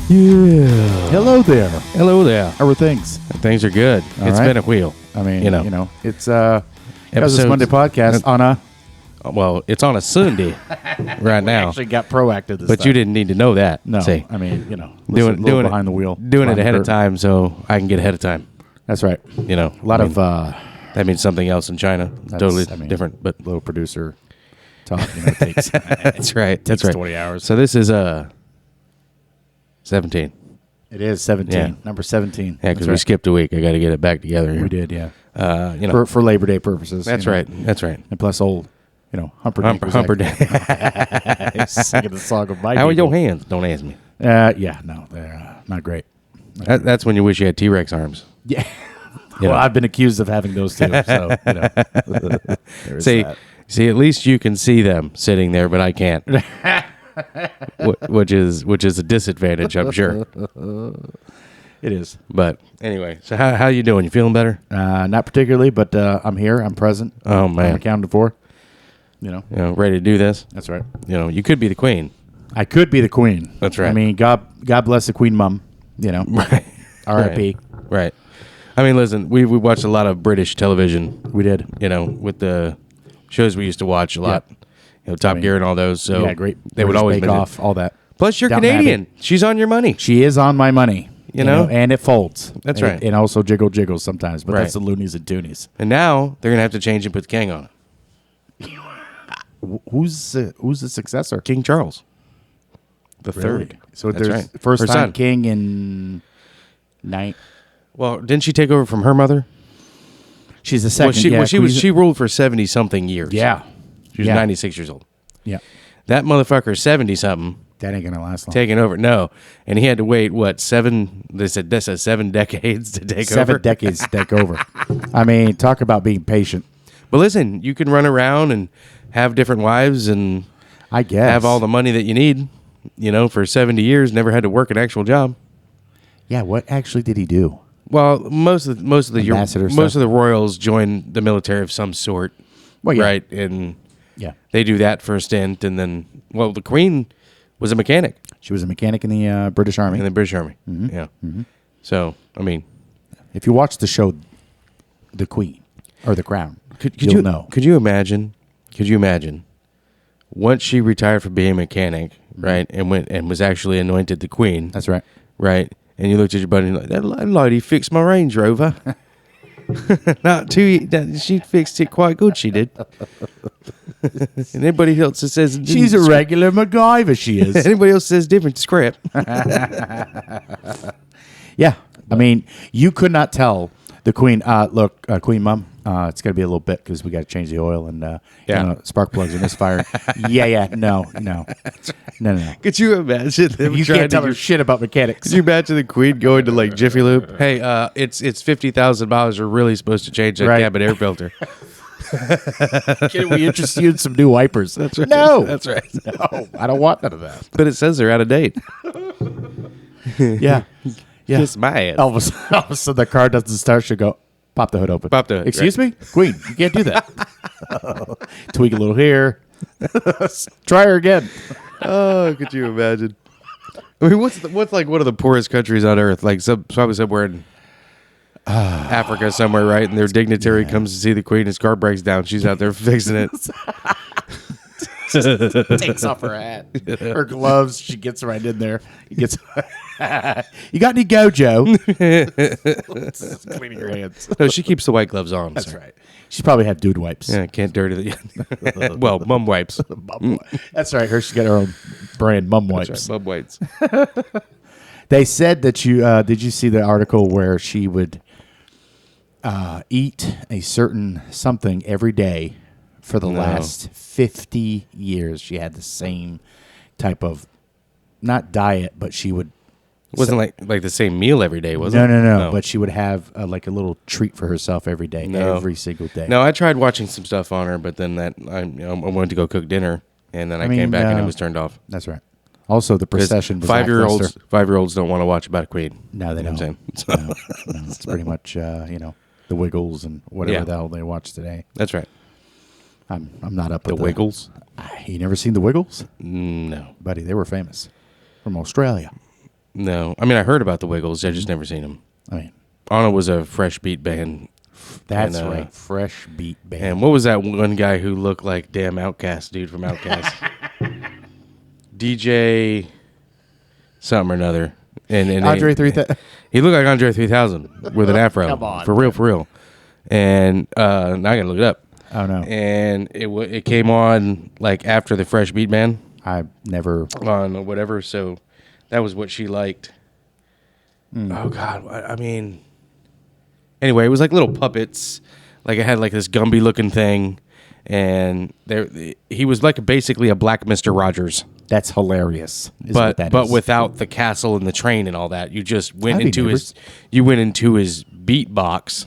Yeah. Hello there. Hello there. How are things? Things are good. It's right. been a wheel. I mean, You know. it's this Monday podcast on a. Well, it's on a Sunday right now. Actually, got proactive this But time. you didn't need to know that. No, See, I mean, doing behind the wheel, doing it behind the ahead of curtain. time, so I can get ahead of time. That's right. You know, A lot of that means something else in China. Totally different, but little producer talk. It takes that's right. That's right. 20 hours. So this is 17. It is 17. Yeah. Number 17. Yeah, because we skipped a week. I got to get it back together. Here. We did, yeah. For Labor Day purposes. That's right. That's right. And plus, old, Humperdinck. Humperdinck. Singing the song of my How are people. your hands? Don't ask me. Yeah, no, they're not great. That's when you wish you had T-Rex arms. Yeah. You Well, know. I've been accused of having those too. So, there's See, that. at least you can see them sitting there, but I can't. which is a disadvantage, I'm sure. It is. But anyway, so how you doing? You feeling better? Not particularly, but I'm here. I'm present. Oh, man. I'm accounted for. Ready to do this? That's right. You could be the queen. I could be the queen. That's right. I mean, God bless the queen mum. Right. R.I.P. Right. I mean, listen, we watched a lot of British television. We did. With the shows we used to watch a lot. Top Gear and all those. So yeah, great. They would British always Bake mention. Off, all that. Plus, you're Downton Canadian. Abbey. She's on your money. She is on my money. You know? And it folds. That's And- right. And also jiggles sometimes, but Right. that's the loonies and toonies. And now they're gonna have to change and put the king on it. Who's the successor? King Charles, the Really? third. So That's there's right. first Her time son. king in Well, didn't she take over from her mother? She's the second. She ruled for 70 something years. Yeah. She was Yeah. 96 years old. Yeah. That motherfucker 70 something That ain't gonna last long. taking over. No, and he had to wait seven? They said this is 7 decades to take over. 7 decades to take over. I mean, talk about being patient. But listen, you can run around and have different wives and I guess have all the money that you need. For 70 years, never had to work an actual job. Yeah. What actually did he do? Well, most of the Ambassador most stuff. of the royals join the military of some sort, Well, yeah. right? And Yeah. they do that for a stint, and then the Queen was a mechanic She was a mechanic in the British Army. in the British Army. Mm-hmm. Yeah. So I mean, If you watch the show, The Queen or The Crown, could you'll you know. Could you imagine? Once she retired from being a mechanic, right, and went and was actually anointed the Queen. That's right. Right, and you looked at your buddy and you're like, that lady fixed my Range Rover. Not too. She fixed it quite good. She did. And anybody else that says She's a regular MacGyver. She is. Anybody else says different script. Yeah. I mean, you could not tell the Queen. Look, Queen Mum. It's got to be a little bit because we got to change the oil and spark plugs in this fire. Yeah. No. Could you imagine? You can't tell her shit about mechanics. Could you imagine the Queen going to like Jiffy Lube? Hey, it's $50,000. We're really supposed to change that Right. cabin air filter. Can we interest you in some new wipers? That's right. No. That's right. No, I don't want none of that. But it says they're out of date. Yeah. Yeah. Kiss my ass. All of a sudden, the car doesn't start. She'll go, pop the hood open. Pop the hood, Excuse me? Queen, you can't do that. Tweak a little here. Try her again. Oh, could you imagine? I mean, what's like one of the poorest countries on earth? Like probably somewhere in Africa somewhere, right? And their dignitary comes to see the Queen. His car breaks down. She's out there fixing it. Takes off her hat, her gloves. She gets right in there. You got any Gojo? Cleaning her hands. No, she keeps the white gloves on. That's right. She's probably had dude wipes. Yeah, can't dirty the. Well, mum wipes. That's right. She's got her own brand, Mum Wipes. That's right, mum wipes. They said that you did you see the article where she would eat a certain something every day for the last 50 years. She had the same type of, not diet, but she would. It wasn't like the same meal every day, was it? No. But she would have like a little treat for herself every day, every single day. No, I tried watching some stuff on her, but then I wanted to go cook dinner, and then I came back and it was turned off. That's right. Also, the procession was 5-year-olds don't want to watch about a queen. No, they don't. You know what I'm saying? No, it's pretty much the Wiggles and whatever the hell they watch today. That's right. I'm not up with The Wiggles? You never seen the Wiggles? No. Buddy, they were famous. From Australia. No. I mean, I heard about the Wiggles. I just never seen them. I mean, Anna was a fresh beat band. That's right. Fresh beat band. And what was that one guy who looked like damn Outcast dude from Outcast? DJ something or another. And Andre 3000. He looked like Andre 3000 with an afro. Come on. For real. And now I got to look it up. Oh, no. And it came on like after the Fresh Beat Band. I never. On whatever, so that was what she liked. Oh, God. I mean, anyway, it was like little puppets. Like it had like this Gumby looking thing. And he was like basically a black Mr. Rogers. That's hilarious. But without the castle and the train and all that. You just went I've into never- his beat box,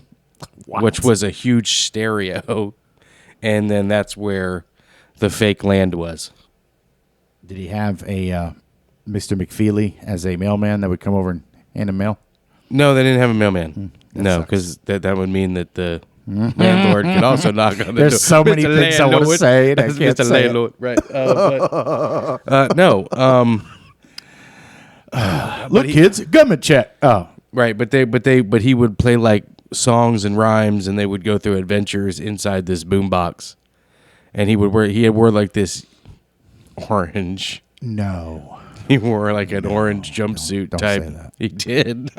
which was a huge stereo. And then that's where the fake land was. Did he have a Mr. McFeely as a mailman that would come over and hand him mail? No, they didn't have a mailman. No, sucks. because that would mean that the landlord could also knock on the door. There's so many Mr. things I want to Landlord. say, and I That's can't Mr. say it. Landlord, right? No. Look, kids, government check. Oh, Right, but he would play like songs and rhymes, and they would go through adventures inside this boombox, and he wore like this orange. no. He wore like an orange jumpsuit don't type. say that. He did,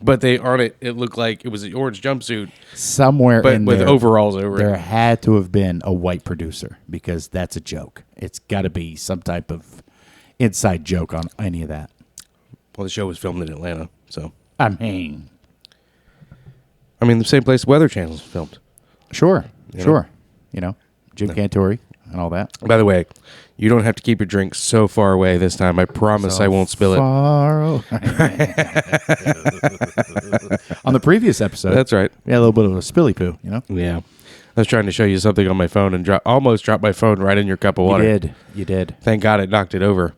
but they on it. It looked like it was an orange jumpsuit, Somewhere but in with there, overalls over there it. had to have been a white producer because that's a joke. It's got to be some type of inside joke on any of that. Well, the show was filmed in Atlanta, so I mean, the same place Weather Channel's filmed. sure. know? Jim Cantori and all that. By the way, you don't have to keep your drink so far away this time. I promise I won't spill it. On the previous episode, That's right. we had a little bit of a spilly poo, Yeah. I was trying to show you something on my phone and almost dropped my phone right in your cup of water. You did. Thank God it knocked it over.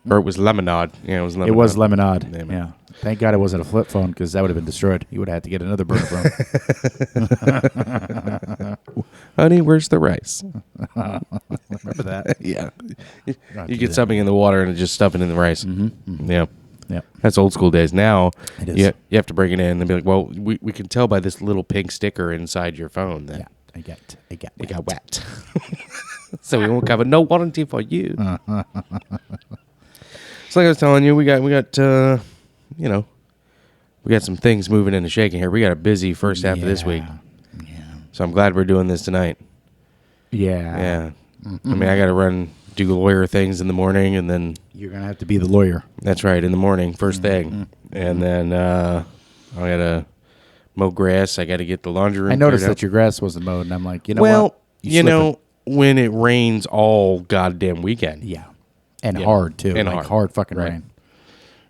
Or it was lemonade. Yeah, it was lemonade. It was lemonade. Damn it. Yeah. Thank God it wasn't a flip phone because that would have been destroyed. You would have had to get another burner phone. Honey, where's the rice? Remember that? Yeah. do You get that. something in the water and just stuff it in the rice. Yeah. Yep. That's old school days. Now, It is. you have to bring it in and be like, well, we can tell by this little pink sticker inside your phone that Yeah. I get it got wet. So we won't cover no warranty for you. So like I was telling you, we got some things moving and shaking here. We got a busy first half of this week. Yeah. So I'm glad we're doing this tonight. Yeah. Yeah. I got to do lawyer things in the morning, and then You're going to have to be the lawyer. that's right, in the morning, first thing. And then I got to mow grass. I got to get the laundry room I noticed cleared that your grass wasn't mowed, and I'm like, you know well, what? you know, when it rains all goddamn weekend. Yeah. And Yeah. hard, too. And like hard. fucking Right. rain.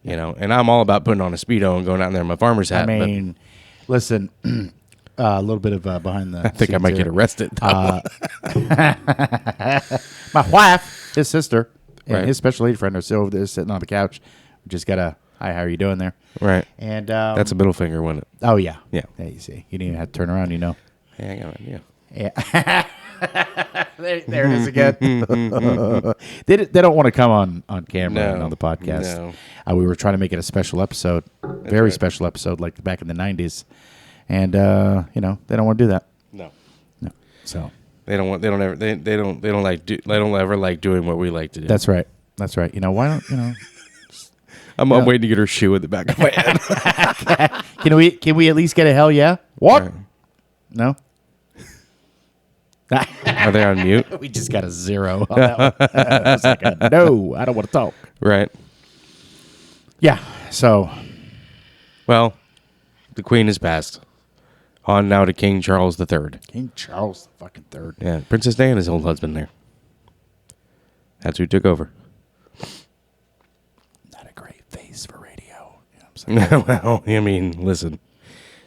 And I'm all about putting on a Speedo and going out there in my farmer's hat. I mean, listen, a little bit of behind the I think I might get arrested. My wife, his sister, and Right. his special aid friend are still over there sitting on the couch. We just got a, hi, how are you doing there? Right. And That's a middle finger, wasn't it? oh, yeah. Yeah. Yeah, you see. You didn't even have to turn around, Yeah, I got an idea. Yeah. there it is again. They don't want to come on camera and on the podcast. No. We were trying to make it a special episode, very right. special episode, like back in the 90s. And, they don't want to do that. No. No. So They don't ever like doing what we like to do. that's right. That's right. Why don't, I'm waiting to get her shoe in the back of my head. can we at least get a hell yeah? What? Right. No? Are they on mute? We just got a 0 on that one. I was like, no, I don't want to talk. Right. Yeah. So Well, the queen has passed. On now to King Charles III. King Charles the fucking third. Yeah, Princess Diana's old husband there. That's who took over. Not a great face for radio. You know what I'm saying? Well, I mean, listen.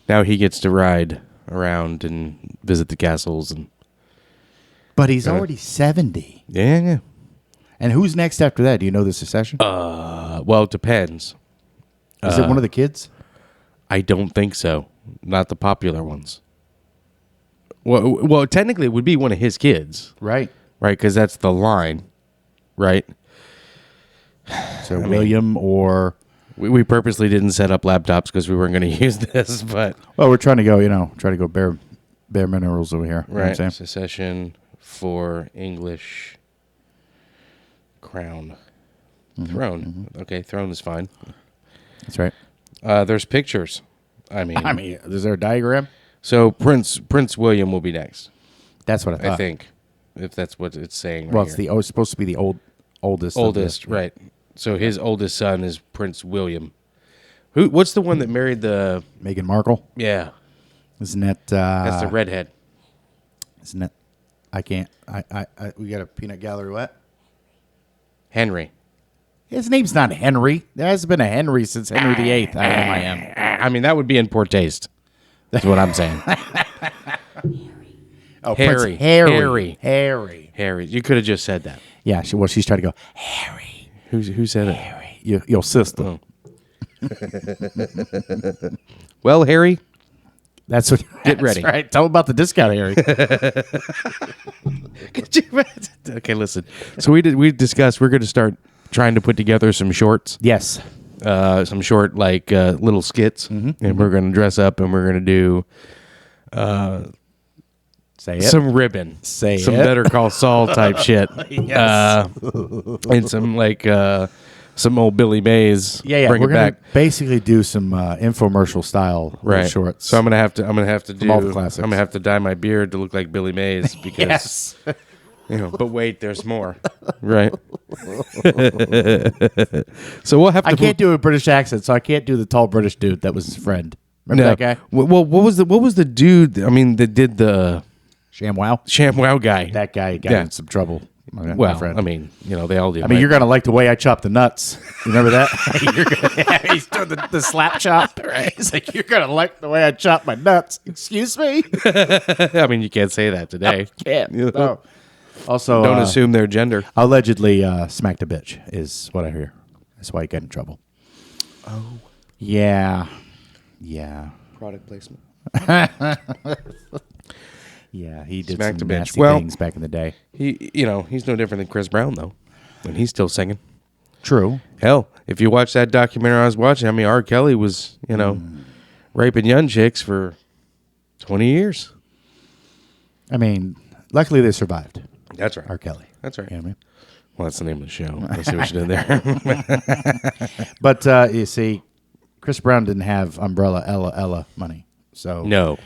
Now he gets to ride around and visit the castles and. But he's already 70. Yeah. And who's next after that? Do you know the succession? Well, it depends. Is it one of the kids? I don't think so. Not the popular ones. Well, technically, it would be one of his kids, Right. right? Because that's the line, right? So William or... We purposely didn't set up laptops because we weren't going to use this, but Well, we're trying to go bare minerals over here. You know what I'm right, saying? secession for English crown, throne. Okay, throne is fine. That's right. There's pictures. I mean, Is there a diagram? so Prince William will be next. That's what I thought. I think, if that's what it's saying. Well, Right it's supposed to be the oldest. oldest, right? So his oldest son is Prince William. What's the one that married the? Meghan Markle. Yeah, Isn't that? that's the redhead. Isn't that? I can't. We got a peanut gallery. What? Henry. His name's not Henry. There hasn't been a Henry since Henry VIII. I am. I mean, that would be in poor taste. That's what I'm saying. Oh, Harry. Prince Harry. Harry. You could have just said that. Yeah. She's trying to go. Harry. Who said it? Harry. Your sister. Oh. Well, Harry, That's what. Get ready. That's right. Tell him about the discount, Harry. could you imagine? Okay, listen. So we discussed we're going to start trying to put together some shorts. Yes. Some short little skits, and we're going to dress up and we're going to do Say it. some ribbon, Say some it. Better Call Saul type shit, Yes. and some old Billy Mays. Yeah. bring We're it gonna back. basically do some infomercial style Right. shorts. So I'm gonna have to do. all the I'm classics. gonna have to dye my beard to look like Billy Mays because yes. But wait, there's more. Right. So we'll have to. I can't do a British accent, so I can't do the tall British dude that was his friend. Remember that guy? Well, what was the dude? I mean, that did the ShamWow. ShamWow guy. That guy got Yeah. in some trouble. My Well, friend. I mean, they all do. I mean, you're gonna like the way I chop the nuts. You remember that? He's doing the slap chop. Right? He's like, you're gonna like the way I chop my nuts. Excuse me. I mean, you can't say that today. Can't. No. Also, Don't assume their gender. allegedly smacked a bitch is what I hear. That's why he got in trouble. Oh, Yeah. product placement. Yeah, he did Smacked some a bitch. nasty Well- things back in the day. He's no different than Chris Brown though, and he's still singing. True. Hell, if you watch that documentary I was watching, I mean, R. Kelly was, raping young chicks for 20 years. I mean, luckily they survived. That's right. R. Kelly. That's right. You know what I mean? Well, that's the name of the show. I see what you did there. But you see, Chris Brown didn't have Umbrella Ella money, so No.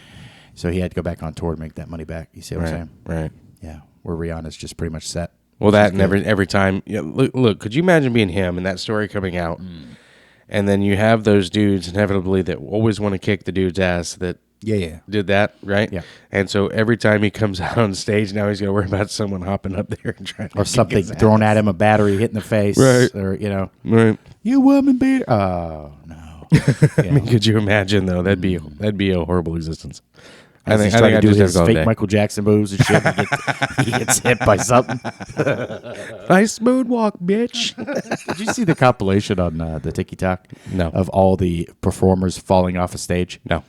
so he had to go back on tour to make that money back. You see what I'm saying? Right. Yeah, where Rihanna's just pretty much set. Well, that and every time. Yeah, look, could you imagine being him and that story coming out, and then you have those dudes inevitably that always want to kick the dude's ass that Yeah. did that, right? Yeah. And so every time he comes out on stage, now he's going to worry about someone hopping up there and trying to Or kick something his ass. thrown at him, a battery hit in the face, Right. or Right. you woman beater. Oh no! I mean, could you imagine though? That'd be a horrible existence. I As think he's trying to do just have his to go fake all day. Michael Jackson moves and shit. He gets hit by something. Nice smooth walk, bitch. Did you see the compilation on the TikTok? No. Of all the performers falling off a stage? No.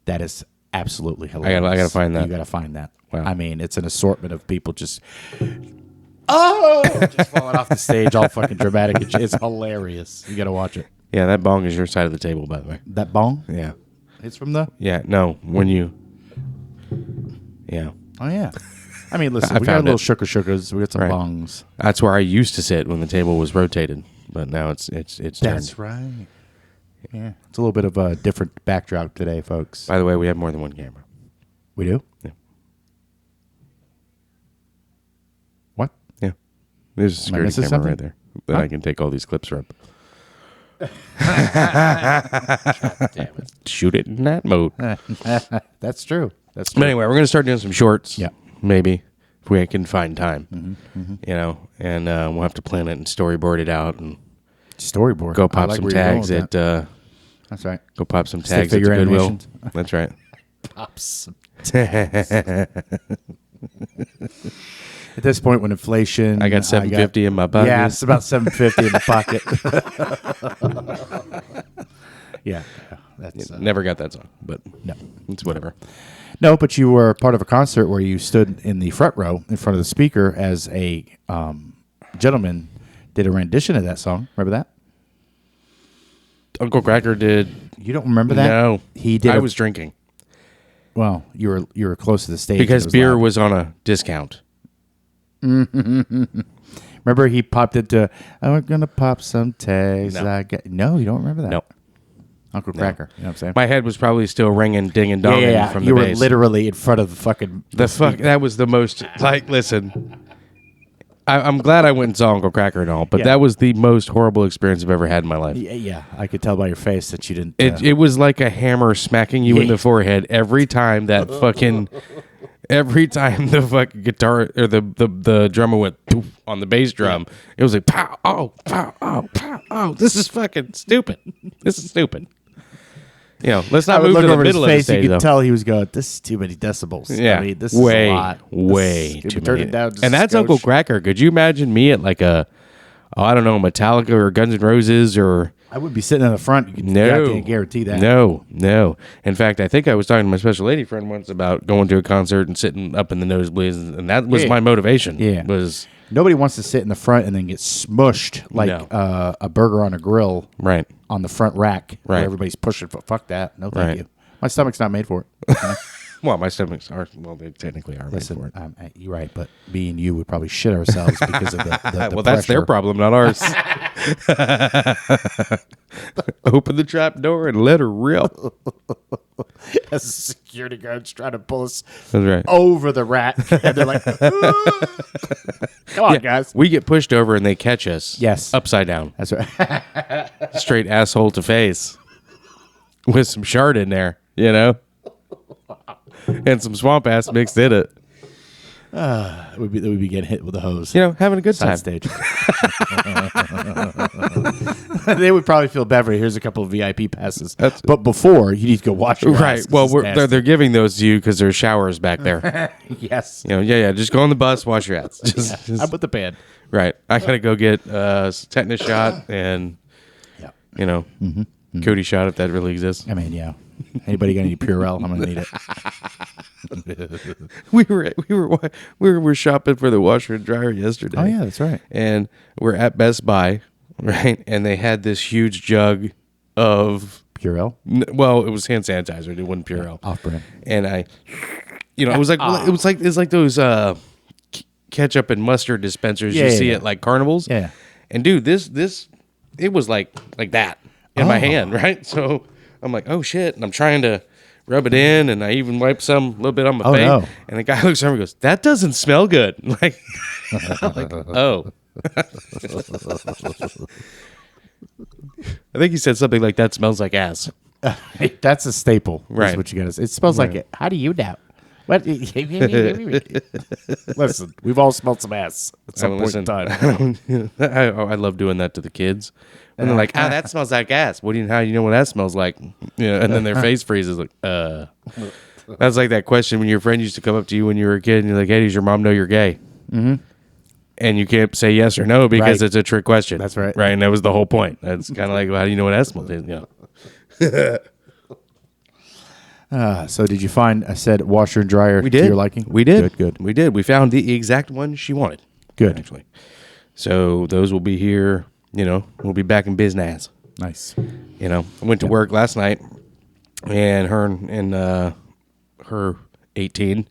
That is absolutely hilarious. I gotta find that. You gotta find that. Wow. I mean, it's an assortment of people just just falling off the stage, all fucking dramatic. It's hilarious. You gotta watch it. Yeah, that bong is your side of the table, by the way. That bong? Yeah. It's from the. Yeah. No. When you. Yeah. Oh yeah. I mean, listen, I we got a found little it. shookers. We got some Right. bongs. That's where I used to sit when the table was rotated, but now it's That's turned. right. Yeah, it's a little bit of a different backdrop today, folks. By the way, we have more than one camera. We do. Yeah. What? Yeah. There's a Am I security missing camera something? right there that Huh? I can take all these clips from. Damn it. Shoot it in that mode. That's true. That's But true. anyway, we're going to start doing some shorts. Yeah. Maybe, if we can find time. You know, and we'll have to plan it and storyboard it out and Storyboard. go I pop like some where you're going tags with at... that. That's right. Go pop some Stick tags at the figure Goodwill. animations. That's right. Pops. At this point, when inflation, I got $750 in my pocket. Yeah, it's about $750 in the pocket. Yeah, that's Never got that song, but no. it's whatever. No, but you were part of a concert where you stood in the front row in front of the speaker as a gentleman did a rendition of that song. Remember that? Uncle Cracker did. You don't remember that? No, he did. I was drinking Well, you were close to the stage because and it beer loud. was on a discount. Remember, he popped into. I'm gonna pop some tags. No. No, you don't remember that. No, Uncle Cracker. You know what I'm saying? my head was probably still ringing, ding and donging from you the were bass. literally in front of the fucking. That was the most like. Listen, I'm glad I went and saw Uncle Cracker and all, but Yeah. that was the most horrible experience I've ever had in my life. Yeah, I could tell by your face that you didn't. It was like a hammer smacking you in Yeah. the forehead every time that fucking. Every time the fucking guitar or the drummer went poof on the bass drum, it was like pow, oh, pow, oh, pow, oh. This is fucking stupid. This is stupid. You know, let's I not would move look to the over his middle of the face. stage. You could Though. tell he was going. This is too many decibels. Yeah, I mean, this way, is a lot. way This, too turn many. it down. Just And that's a Uncle skosh. Cracker. Could you imagine me at like a, I don't know, Metallica or Guns N' Roses or? I would be sitting in the front. You can, No, I can't guarantee that. No. In fact, I think I was talking to my special lady friend once about going to a concert and sitting up in the nosebleeds, and that was Yeah. my motivation. Yeah. Was Nobody wants to sit in the front and then get smushed like No. a burger on a grill right. on the front rack. Where Right. everybody's pushing. Fuck that. No, thank Right. you. My stomach's not made for it. Well, my stomachs are. Well, they technically are. Listen, made for you're right, but me and you would probably shit ourselves because of the well, that's their pressure. problem, not ours. Open the trap door and let her rip. As the security guards trying to pull us That's right. over the rack, and they're like, "Come on, guys." We get pushed over and they catch us. Yes. Upside down, That's right. straight asshole to face, with some shard in there, you know, and some swamp ass mixed in it. We'd be getting hit with a hose. You know, having a good time. Side stage. They would probably feel bad for you. Here's a couple of VIP passes. But before, you need to go wash your Right. ass, 'cause Well, it's they're nasty. giving those to you because there's showers back there. Yes. You know, yeah. Just go on the bus, wash your ass. Just, I'm with the band. right. I gotta go get a tetanus shot and Yeah. you know, Cody shot if that really exists. I mean, yeah. Anybody got any Purell? I'm gonna need it. We were shopping for the washer and dryer yesterday. Oh yeah, that's right. And we're at Best Buy, right? And they had this huge jug of Purell, well, it was hand sanitizer. It wasn't Purell. off-brand. And I, you know, it was like those ketchup and mustard dispensers you see at like carnivals. Yeah. And dude, this it was like that in my hand, right? So I'm like, oh shit, and I'm trying to rub it in, and I even wipe some a little bit on my face. No. And the guy looks over and goes, "That doesn't smell good." Like, I'm like, oh. I think he said something like that smells like ass. That's a staple. Right. Right. Is what you got to. It smells like it. How do you know? What? Listen, we've all smelled some ass at some point in time. I love doing that to the kids. And they're like, that smells like ass. How do you know what that smells like? You know, and then their face freezes like, That's like that question when your friend used to come up to you when you were a kid and you're like, hey, does your mom know you're gay? Mm-hmm. And you can't say yes or no because Right. it's a trick question. That's right. Right. And that was the whole point. That's kind of like, well, how do you know what ass smells is? You know? So did you find a said washer and dryer We to did. your liking? We did. Good. We did. We found the exact one she wanted. Good. Actually. So those will be here. You know, we'll be back in business. Nice. You know, I went to work last night, and her 18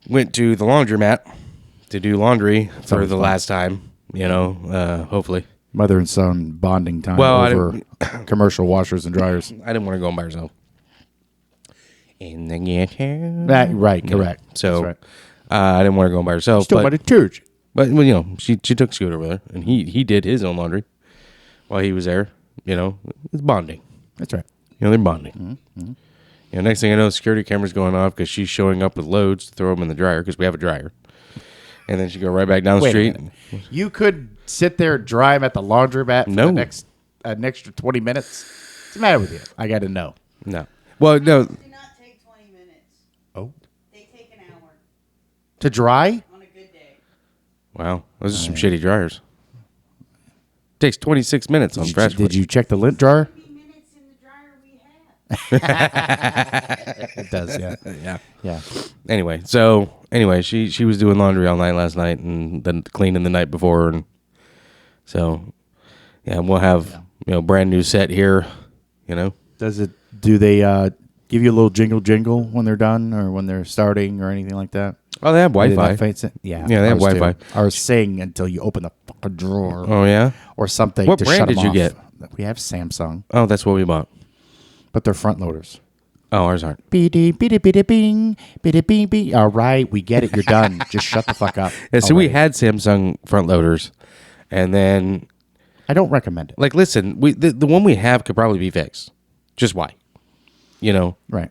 went to the laundromat to do laundry for always the fun. last time. You know, hopefully. Mother and son bonding time Well, I over commercial washers and dryers. I didn't want to go by herself. In the ghetto. Right, correct. So That's right. I didn't want to go by herself. Still by the church. But well, you know, she took Scooter with her, and he did his own laundry while he was there. You know, it's bonding. That's right. You know, they're bonding. You know, next thing I know, security camera's going off because she's showing up with loads to throw them in the dryer because we have a dryer. And then she go right back down the street. You could sit there and dry them at the laundromat for the next an extra 20 minutes. What's the matter with you? I got to know. No. Well, no. Do not take 20 minutes. Oh. They take an hour To dry? on a good day. Wow. Those are some shitty dryers. Takes 26 minutes on trash. Did you check the lint dryer? 30 minutes in the dryer we have. It does, yeah. Yeah. Anyway, she was doing laundry all night last night and then cleaning the night before, and so we'll have brand new set here. You know, Do they give you a little jingle when they're done or when they're starting or anything like that? oh, they have Wi-Fi. Yeah, Yeah, they have ours do. Wi-Fi. Ours sing until you open the fucking drawer. Oh yeah. Or something. What to brand shut did them you off. get? We have Samsung, Oh, that's what we bought. but they're front loaders. Oh, ours aren't. Biddy biddy biddy bing, biddy bing bing. All right, we get it. You're done. Just shut the fuck up. Yeah, so we already. had Samsung front loaders, and then I don't recommend it. like listen, the one we have could probably be fixed. Just why? You know, Right.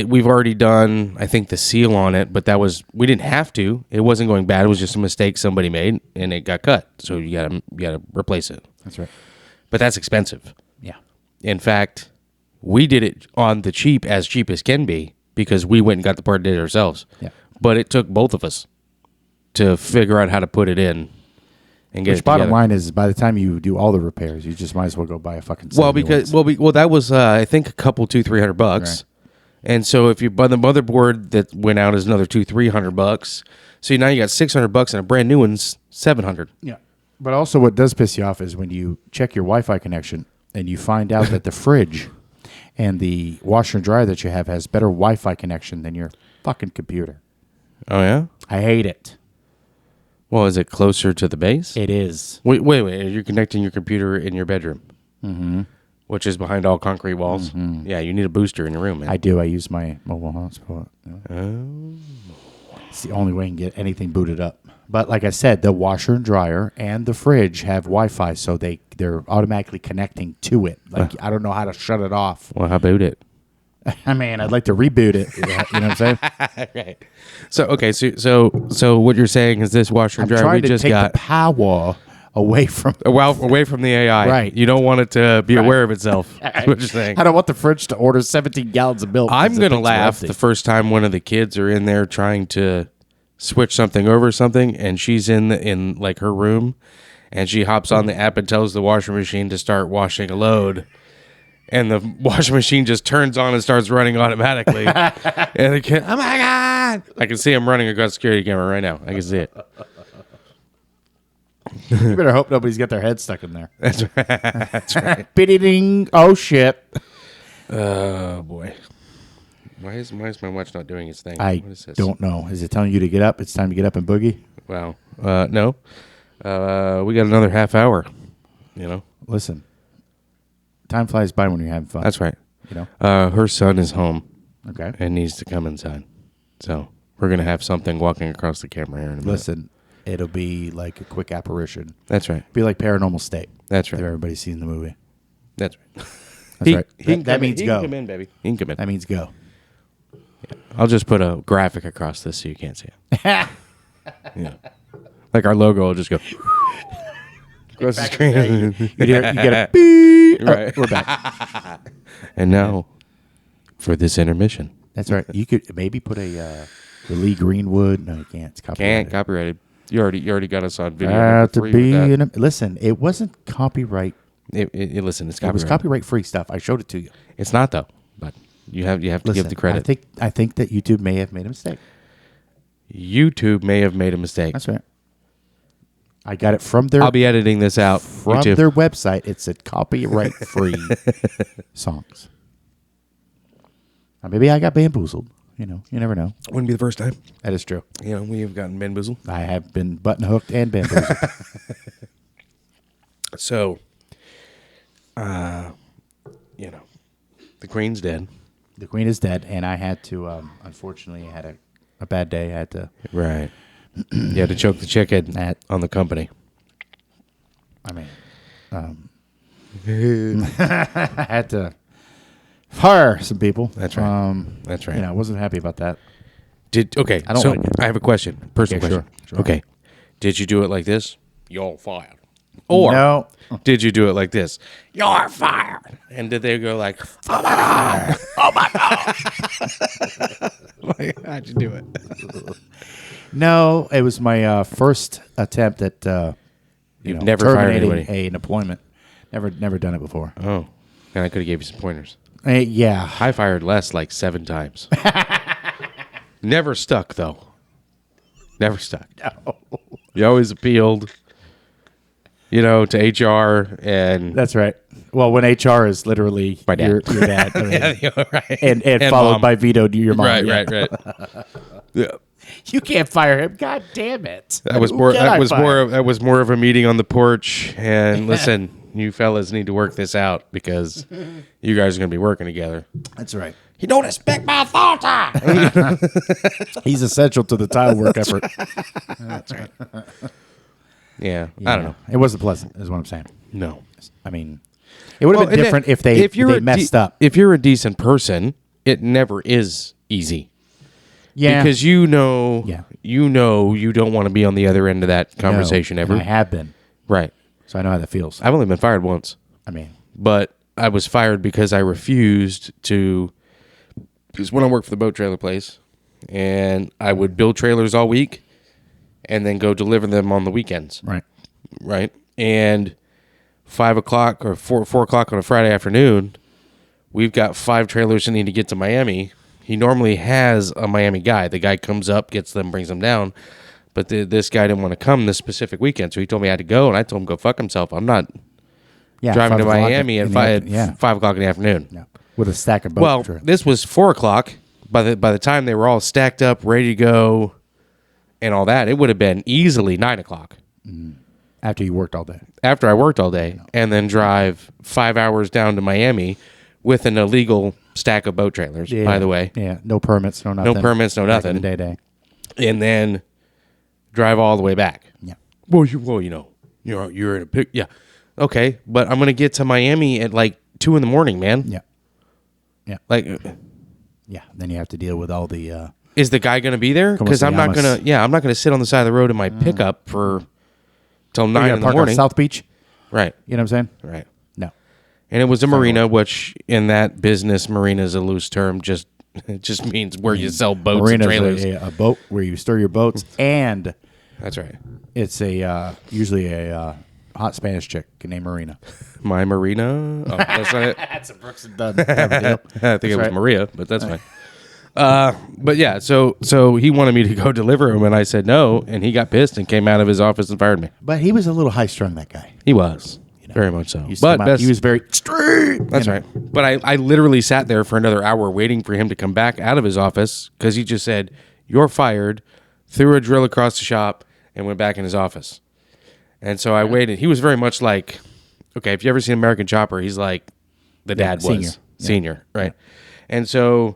we've already done, I think, the seal on it, but we didn't have to. It wasn't going bad. It was just a mistake somebody made, and it got cut. So you gotta replace it. That's right. But that's expensive. Yeah. In fact, we did it on the cheap as can be because we went and got the part and did it ourselves. Yeah. But it took both of us to figure out how to put it in and get Which it bottom together. line is, by the time you do all the repairs, you just might as well go buy a fucking. Well, 71. because that was I think a couple $200-300, Right. and so if you buy the motherboard that went out is another $200-300. So now you got $600 and a brand new one's $700. Yeah. But also, what does piss you off is when you check your Wi-Fi connection and you find out that the fridge and the washer and dryer that you have has better Wi-Fi connection than your fucking computer. Oh yeah. I hate it. Well, is it closer to the base? It is. Wait. You're connecting your computer in your bedroom, which is behind all concrete walls. Yeah, you need a booster in your room, man. I do. I use my mobile hotspot. It's the only way I can get anything booted up. But like I said, the washer and dryer and the fridge have Wi-Fi, so they're automatically connecting to it. Like I don't know how to shut it off. Well, how about it? I mean, I'd like to reboot it. You know what I'm saying? Right. So okay, so what you're saying is this washer and I'm dryer trying we to just take got the power away from. away from the AI. Right. You don't want it to be aware of itself. That's what you're saying. I don't want the fridge to order 17 gallons of milk. I'm because gonna things are laugh empty. the first time one of the kids are in there trying to switch something over something, and she's in like her room, and she hops on the app and tells the washing machine to start washing a load, and the washing machine just turns on and starts running automatically. And the kid, oh my god! I can see him running across the security camera right now. I can see it. You better hope nobody's got their head stuck in there. That's right. That's right. Biddy-ding. Oh, shit. Oh boy. Why is my watch not doing its thing? I What is this? don't know. Is it telling you to get up? It's time to get up and boogie? Wow. No. We got another half hour. You know. Listen, time flies by when you're having fun. That's right. You know? Her son is home Okay. and needs to come inside. So we're gonna have something walking across the camera here in a minute. Listen, it'll be like a quick apparition. That's right. Be like Paranormal State. That's If right. everybody's seen the movie. That's right. That's right. can That come means in. go. He can come in, baby. He can come in. That means go. I'll just put a graphic across this so you can't see it. Yeah. Like our logo will just go across the screen. You get a beep. Right. We're back. And now for this intermission. That's right. You could maybe put a the Lee Greenwood. No, you can't. It's copyrighted. Can't copyrighted. You already got us on video. Have to number 3 be with that. in a, listen, it wasn't copyright. Listen, it's It was copyrighted. copyright free stuff. I showed it to you. It's not though, but you have to Listen, give the credit. I think that YouTube may have made a mistake. YouTube may have made a mistake. That's right. I got it from their I'll be editing this out. from YouTube. their website. It said copyright free songs. Now, maybe I got bamboozled. You know, you never know. Wouldn't be the first time. That is true. You know, we have gotten bamboozled. I have been button hooked and bamboozled. So, you know, the Queen's dead. The Queen is dead, and I had to. Unfortunately, I had a bad day. I had to. Right. You had to choke the chicken That- on the company. I mean, I had to fire some people. That's right. That's right. I wasn't happy about that. Okay, I don't so like it. I have a question. Personal Yeah, question. sure. Okay. Did you do it like this? You're fired. Or No. did you do it like this? You're fired. And did they go like, oh my God. Oh my God. Like, how'd you do it? No, it was my first attempt at You've never fired terminating anybody. an employment. Never done it before. Oh. And I could have gave you some pointers. Yeah. I fired less like 7 times. Never stuck, though. Never stuck. No. You always appealed, to HR and... That's right. Well, when HR is literally My dad. your dad. I mean, Yeah, right. and followed mom. by vetoed your mom. Right, yeah. right. Yeah. You can't fire him. God damn it. That was Who more. can That I was fire? more. That was more of a meeting on the porch. And listen, you fellas need to work this out because you guys are going to be working together. That's right. You don't respect my authority. He's essential to the tile work effort. That's right. Yeah, I don't know. It wasn't pleasant, is what I'm saying. No. I mean, it would have been different if they messed up. If you're a decent person, it never is easy. Yeah. Because you know Yeah. you don't want to be on the other end of that conversation No, ever. and I have been. Right. So I know how that feels. I've only been fired once. I mean, But I was fired because I refused to. Because when I worked for the boat trailer place, and I would build trailers all week, and then go deliver them on the weekends. right. And 5 o'clock or 4 o'clock on a Friday afternoon, we've got 5 trailers that need to get to Miami. He normally has a Miami guy. The guy comes up, gets them, brings them down. But this guy didn't want to come this specific weekend, so he told me I had to go, and I told him go fuck himself. I'm not Yeah. driving to 5 o'clock Miami at in the 5 o'clock in the afternoon. Yeah. With a stack of boat Well, trailers. this was 4 o'clock. By the time they were all stacked up, ready to go, and all that, it would have been easily 9 o'clock After you worked all day. after I worked all day, and then drive 5 hours down to Miami with an illegal stack of boat trailers. Yeah. By the way, Yeah. No permits, no nothing. no permits, no Back in nothing, the day. and then drive all the way back. Yeah. Well, you're in a pick. Yeah, okay, but I'm gonna get to Miami at like 2 a.m, man. Yeah. Like, Yeah. Then you have to deal with all the. is the guy gonna be there? Because I'm not llamas. gonna. Yeah, I'm not gonna sit on the side of the road in my pickup for till 9 you in gotta the park morning. on South Beach. Right, You know what I'm saying? right. No. And it was a marina, which in that business, marina is a loose term. It just means where you sell boats and Marina's trailers. a boat where you store your boats, and That's right. it's usually a hot Spanish chick named Marina. My marina. Oh, that's not it. That's a Brooks and Dunn type of deal. I think it was right. Maria, but that's fine. But yeah, so he wanted me to go deliver him, and I said no, and he got pissed and came out of his office and fired me. But he was a little high strung, that guy. He was very much so. He used to But come out- he was very straight. that's right. But I literally sat there for another hour waiting for him to come back out of his office because he just said, "You're fired," threw a drill across the shop, and went back in his office. And so I waited. He was very much like, okay, if you ever seen American Chopper, he's like the dad senior. was. Senior, right. And so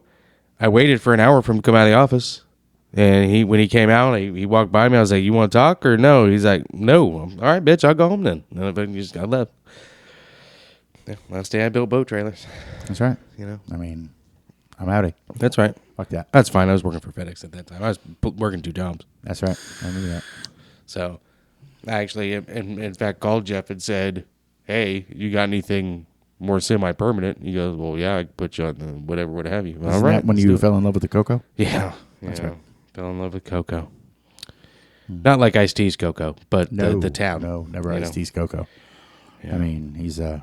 I waited for an hour for him to come out of the office. And when he came out, he walked by me. I was like, "You want to talk or no?" He's like, "No." All right, bitch, I'll go home then. And I left. Yeah, last day I built boat trailers. That's right. I mean, I'm outie. That's right. Fuck that. That's fine. I was working for FedEx at that time. I was working 2 jobs. That's right. I remember that. So I actually, in fact, called Jeff and said, "Hey, you got anything more semi-permanent?" He goes, "Well, yeah, I can put you on the whatever, what have you." All Isn't right. that when let's you do it. fell in love with the cocoa? Yeah. That's yeah. right. Fell in love with Coco. Not like Ice-T's Coco, but No, the town. No, never you know. Ice-T's cocoa. Yeah. I mean, he's I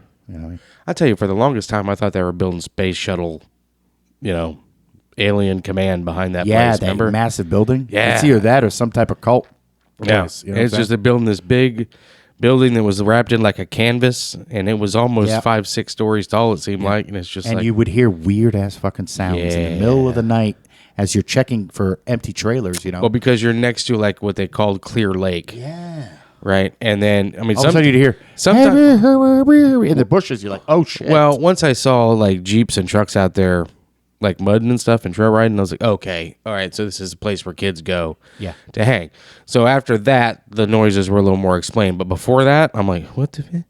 tell you, for the longest time, I thought they were building space shuttle, alien command behind that yeah, place. that Remember? massive building. Yeah. It's either that or some type of cult. Yeah, place, you know what it's I'm just saying? they're building this big building that was wrapped in like a canvas, and it was almost Yeah. 5-6 stories tall. It seemed like, and it's just And like you would hear weird ass fucking sounds in the middle of the night as you're checking for empty trailers. well, because you're next to like what they called Clear Lake, yeah. right? And then I mean, All of a sudden you'd hear sometimes. in the bushes. You're like, oh shit. Well, once I saw like Jeeps and trucks out there, like mudding and stuff and trail riding, I was like, okay, all right, so this is a place where kids go Yeah. to hang. So after that, the noises were a little more explained. But before that, I'm like, what the?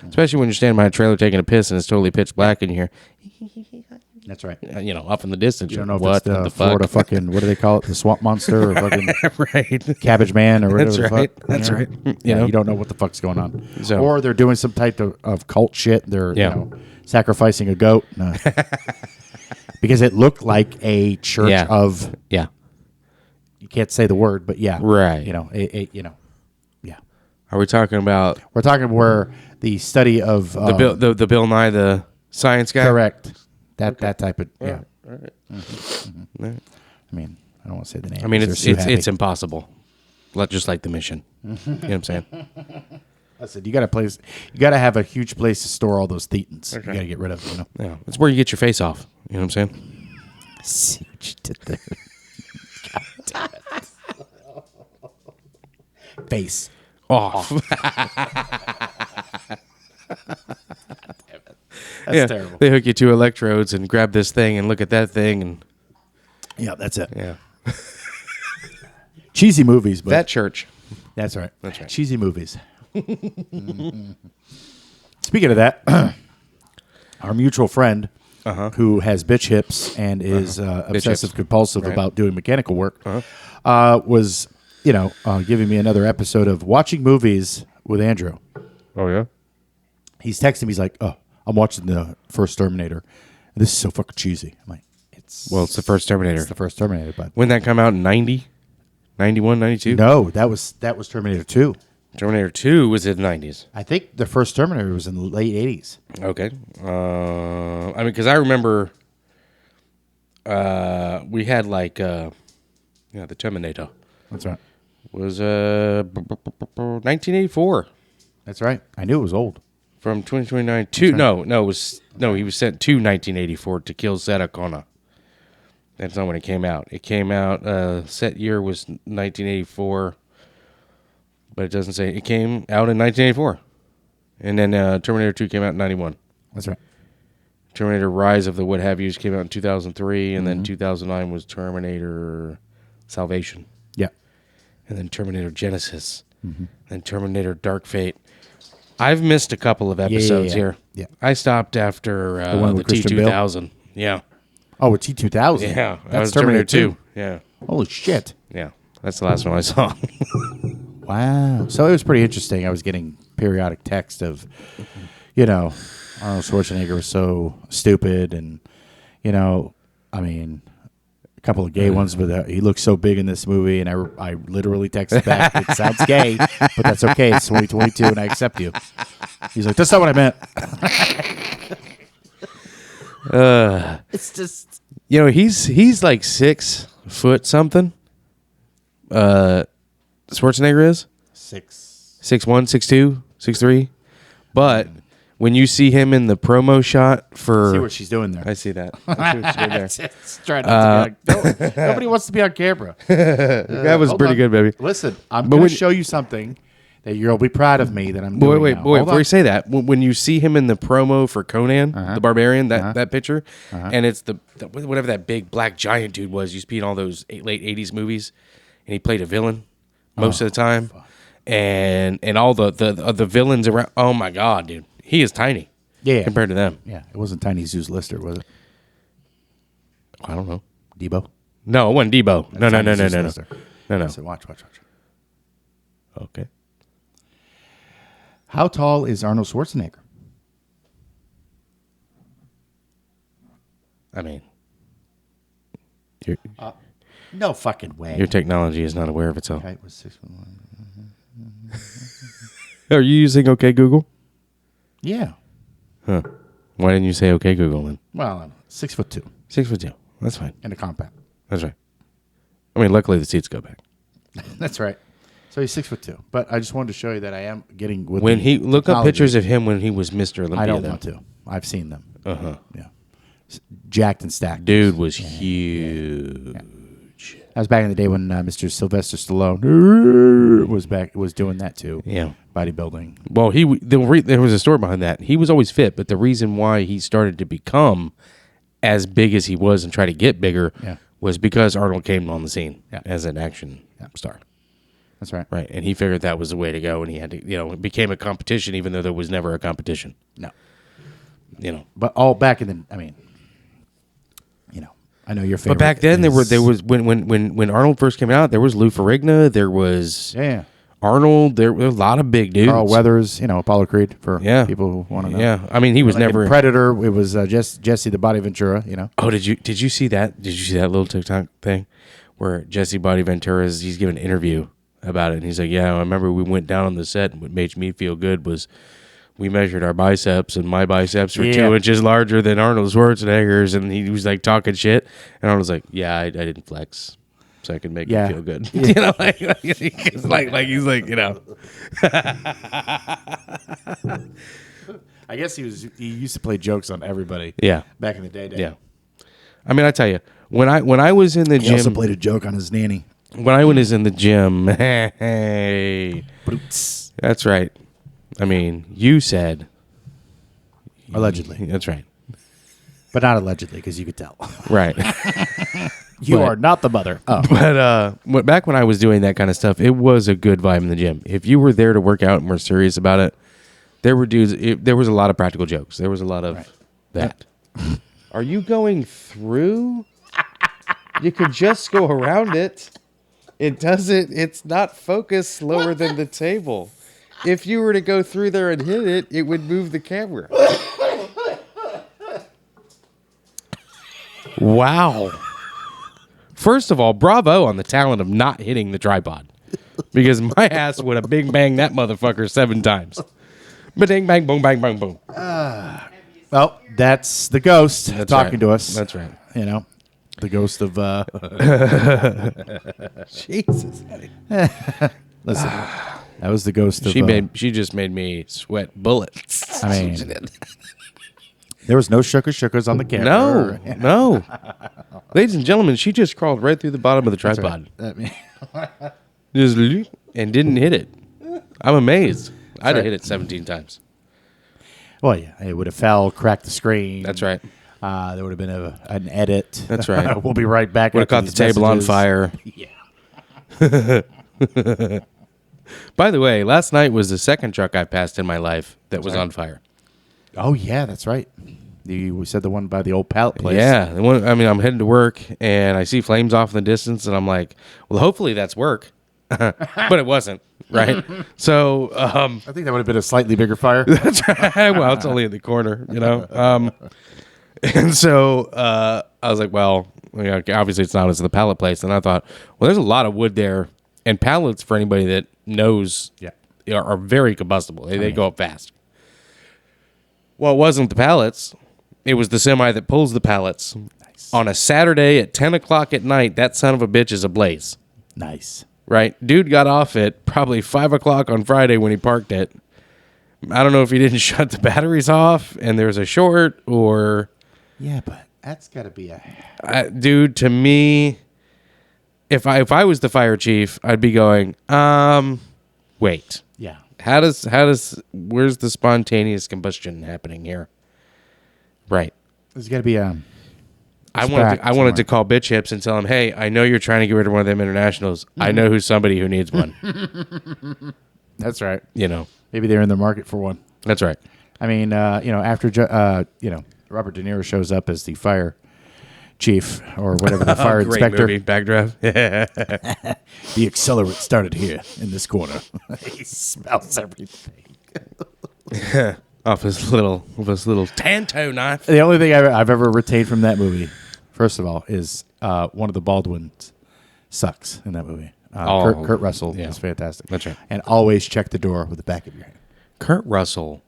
Especially when you're standing by a trailer taking a piss and it's totally pitch black and you hear, That's right. off in the distance. You don't know if what it's the the Florida fuck? fucking, what do they call it? The swamp monster or fucking Right. cabbage man or whatever That's the right. fuck. That's you know? right. Yeah, You know? you don't know what the fuck's going on. So- Or they're doing some type of cult shit. They're sacrificing a goat. No. Because it looked like a church Yeah. of, Yeah. you can't say the word, but yeah. Right. Yeah. Are we talking about We're talking where the study of the Bill Nye the Science Guy? correct. That type of All right. I mean, I don't want to say the name. I mean, 'cause they're so happy. it's impossible. Just like the mission. You know what I'm saying? Listen, you got to have a huge place to store all those thetans. You got to get rid of, Yeah. It's where you get your face off. You know what I'm saying? See what you did there. God damn it. Face. Off. That's terrible. They hook you to electrodes and grab this thing and look at that thing and Yeah, that's it. yeah. Cheesy movies, but That church. that's right. That's right. Cheesy movies. Speaking of that, our mutual friend who has bitch hips and is obsessive hips. compulsive Right. about doing mechanical work was, giving me another episode of watching movies with Andrew. Oh yeah. He's texting me. He's like, "Oh, I'm watching the first Terminator. This is so fucking cheesy." I'm like, it's the first Terminator. the first Terminator, but When that come out in 90? 91, 92? no, that was Terminator 2. Terminator 2 was in the 90s. I think the first Terminator was in the late 80s. Okay. Because I remember we had the Terminator That's right. was 1984 That's right. I knew it was old. from 2029 to he was sent to 1984 to kill Sarah Connor. That's not when it came out. It came out set year was 1984, but it doesn't say it came out in 1984. And then Terminator 2 came out in 91. That's right. Terminator Rise of the What Have Yous came out in 2003, and then 2009 was Terminator Salvation. Yeah. And then Terminator Genesis, and Terminator Dark Fate. I've missed a couple of episodes here. Yeah. I stopped after one the with Christian Bale? T2000. Yeah. Oh, it's T2000. Yeah. That That's was Terminator 2. Yeah. Holy shit. Yeah. That's the last one I saw. Wow. So it was pretty interesting. I was getting periodic text of, Arnold Schwarzenegger was so stupid and, a couple of gay ones, but he looks so big in this movie. And I literally texted back, it sounds gay, but that's okay. It's 2022 and I accept you. He's like, that's not what I meant. It's just. He's like 6 foot something. Schwarzenegger is 6'1", 6'2", 6'3". But when you see him in the promo shot for, See what she's doing there. I see that. I see what you did there. It's trying not to be on, nobody wants to be on camera. That was Hold pretty on. good, baby. Listen, I'm But going when- to show you something that you'll be proud of me that I'm doing Wait, now. boy! Hold Before on. you say that, when you see him in the promo for Conan the Barbarian, that picture, and it's the whatever that big black giant dude was, used to be in all those late '80s movies, and he played a villain most of the time, and all the villains around. Oh my god, dude, he is tiny, compared to them. Yeah, it wasn't Tiny Zeus Lister, was it? I don't know. Debo? No, it wasn't Debo. No. Tiny Zeus Lister. No. So watch. Okay. How tall is Arnold Schwarzenegger? I mean, No fucking way. your technology is not aware of itself. Height was 6'1". Are you using OK Google? Yeah. Huh. Why didn't you say OK Google then? Well, I'm 6'2" 6'2". That's fine. in a compact. That's right. I mean, luckily the seats go back. That's right. So he's 6'2". But I just wanted to show you that I am getting with When the he look up technology. pictures of him when he was Mr. Olympia. I don't though. want to. I've seen them. Uh-huh. Yeah. Jacked and stacked. Dude was huge. That was back in the day when Mr. Sylvester Stallone was doing that too. Yeah. Bodybuilding. Well, there was a story behind that. He was always fit, but the reason why he started to become as big as he was and try to get bigger Yeah. was because Arnold came on the scene Yeah. as an action star. That's right. Right. And he figured that was the way to go. And he had to, it became a competition, even though there was never a competition. No. But all back in the, I know your favorite. But back then, there was when Arnold first came out, there was Lou Ferrigno, there was Arnold, there were a lot of big dudes. Carl Weathers, Apollo Creed for people who want to know. Yeah, I mean, he was never in Predator. It was Jesse the Body Ventura. Oh, did you see that? Did you see that little TikTok thing where Jesse Body Ventura he's giving an interview about it, and he's like, "Yeah, I remember we went down on the set, and what made me feel good was." We measured our biceps, and my biceps were 2 inches larger than Arnold Schwarzenegger's, and he was like talking shit. And Arnold was like, "Yeah, I didn't flex, so I could make you feel good." Yeah. He's like I guess he used to play jokes on everybody. Yeah, back in the day. Yeah, I mean, I tell you, when I was in the gym, he also played a joke on his nanny. When I was in the gym, hey, that's right. I mean, you said allegedly. That's right, but not allegedly because you could tell. Right. You are not the mother. Oh. But back when I was doing that kind of stuff, it was a good vibe in the gym. If you were there to work out and were serious about it, there were dudes. There was a lot of practical jokes. There was a lot of that. Are you going through? You could just go around it. It doesn't. It's not focused lower than the table. If you were to go through there and hit it, it would move the camera. Wow. First of all, bravo on the talent of not hitting the tripod. Because my ass would have bing banged that motherfucker 7 times. Ba-ding, bang, boom, bang, bang, boom. Well, that's the ghost talking to us. That's right. The ghost of... Jesus. Listen, that was the ghost of... She just made me sweat bullets. I mean... There was no shookers on the camera. No. Ladies and gentlemen, she just crawled right through the bottom of the tripod. Just and didn't hit it. I'm amazed. I'd have hit it 17 times. Well, yeah. It would have fell, cracked the screen. That's right. There would have been an edit. That's right. We'll be right back. Would have caught the table on fire. Yeah. By the way, last night was the second truck I passed in my life that was on fire. Oh, yeah, that's right. We said the one by the old pallet place. Yeah. The one, I mean, I'm heading to work, and I see flames off in the distance, and I'm like, well, hopefully that's work. But it wasn't, right? So... I think that would have been a slightly bigger fire. That's right. Well, it's only in the corner, And so I was like, well, obviously it's not as the pallet place. And I thought, well, there's a lot of wood there, and pallets, for anybody that knows, are very combustible. They go up fast. Well, it wasn't the pallets. It was the semi that pulls the pallets. Nice. On a Saturday at 10 o'clock at night, that son of a bitch is ablaze. Nice. Right? Dude got off at probably 5 o'clock on Friday when he parked it. I don't know if he didn't shut the batteries off and there was a short or... Yeah, but that's got to be a... dude, to me, if I was the fire chief, I'd be going, wait. Yeah. Where's the spontaneous combustion happening here? Right. There's got to be a I wanted to call Bitch Hips and tell him, hey, I know you're trying to get rid of one of them internationals. Mm-hmm. I know who's somebody who needs one. That's right. Maybe they're in the market for one. That's right. I mean, after Robert De Niro shows up as the fire chief or whatever, the fire inspector. Movie, Backdraft. The accelerant started here in this corner. He smells everything. Off his little Tanto knife. The only thing I've ever retained from that movie, first of all, is one of the Baldwins sucks in that movie. Kurt Russell is fantastic. That's right. And always check the door with the back of your hand. Kurt Russell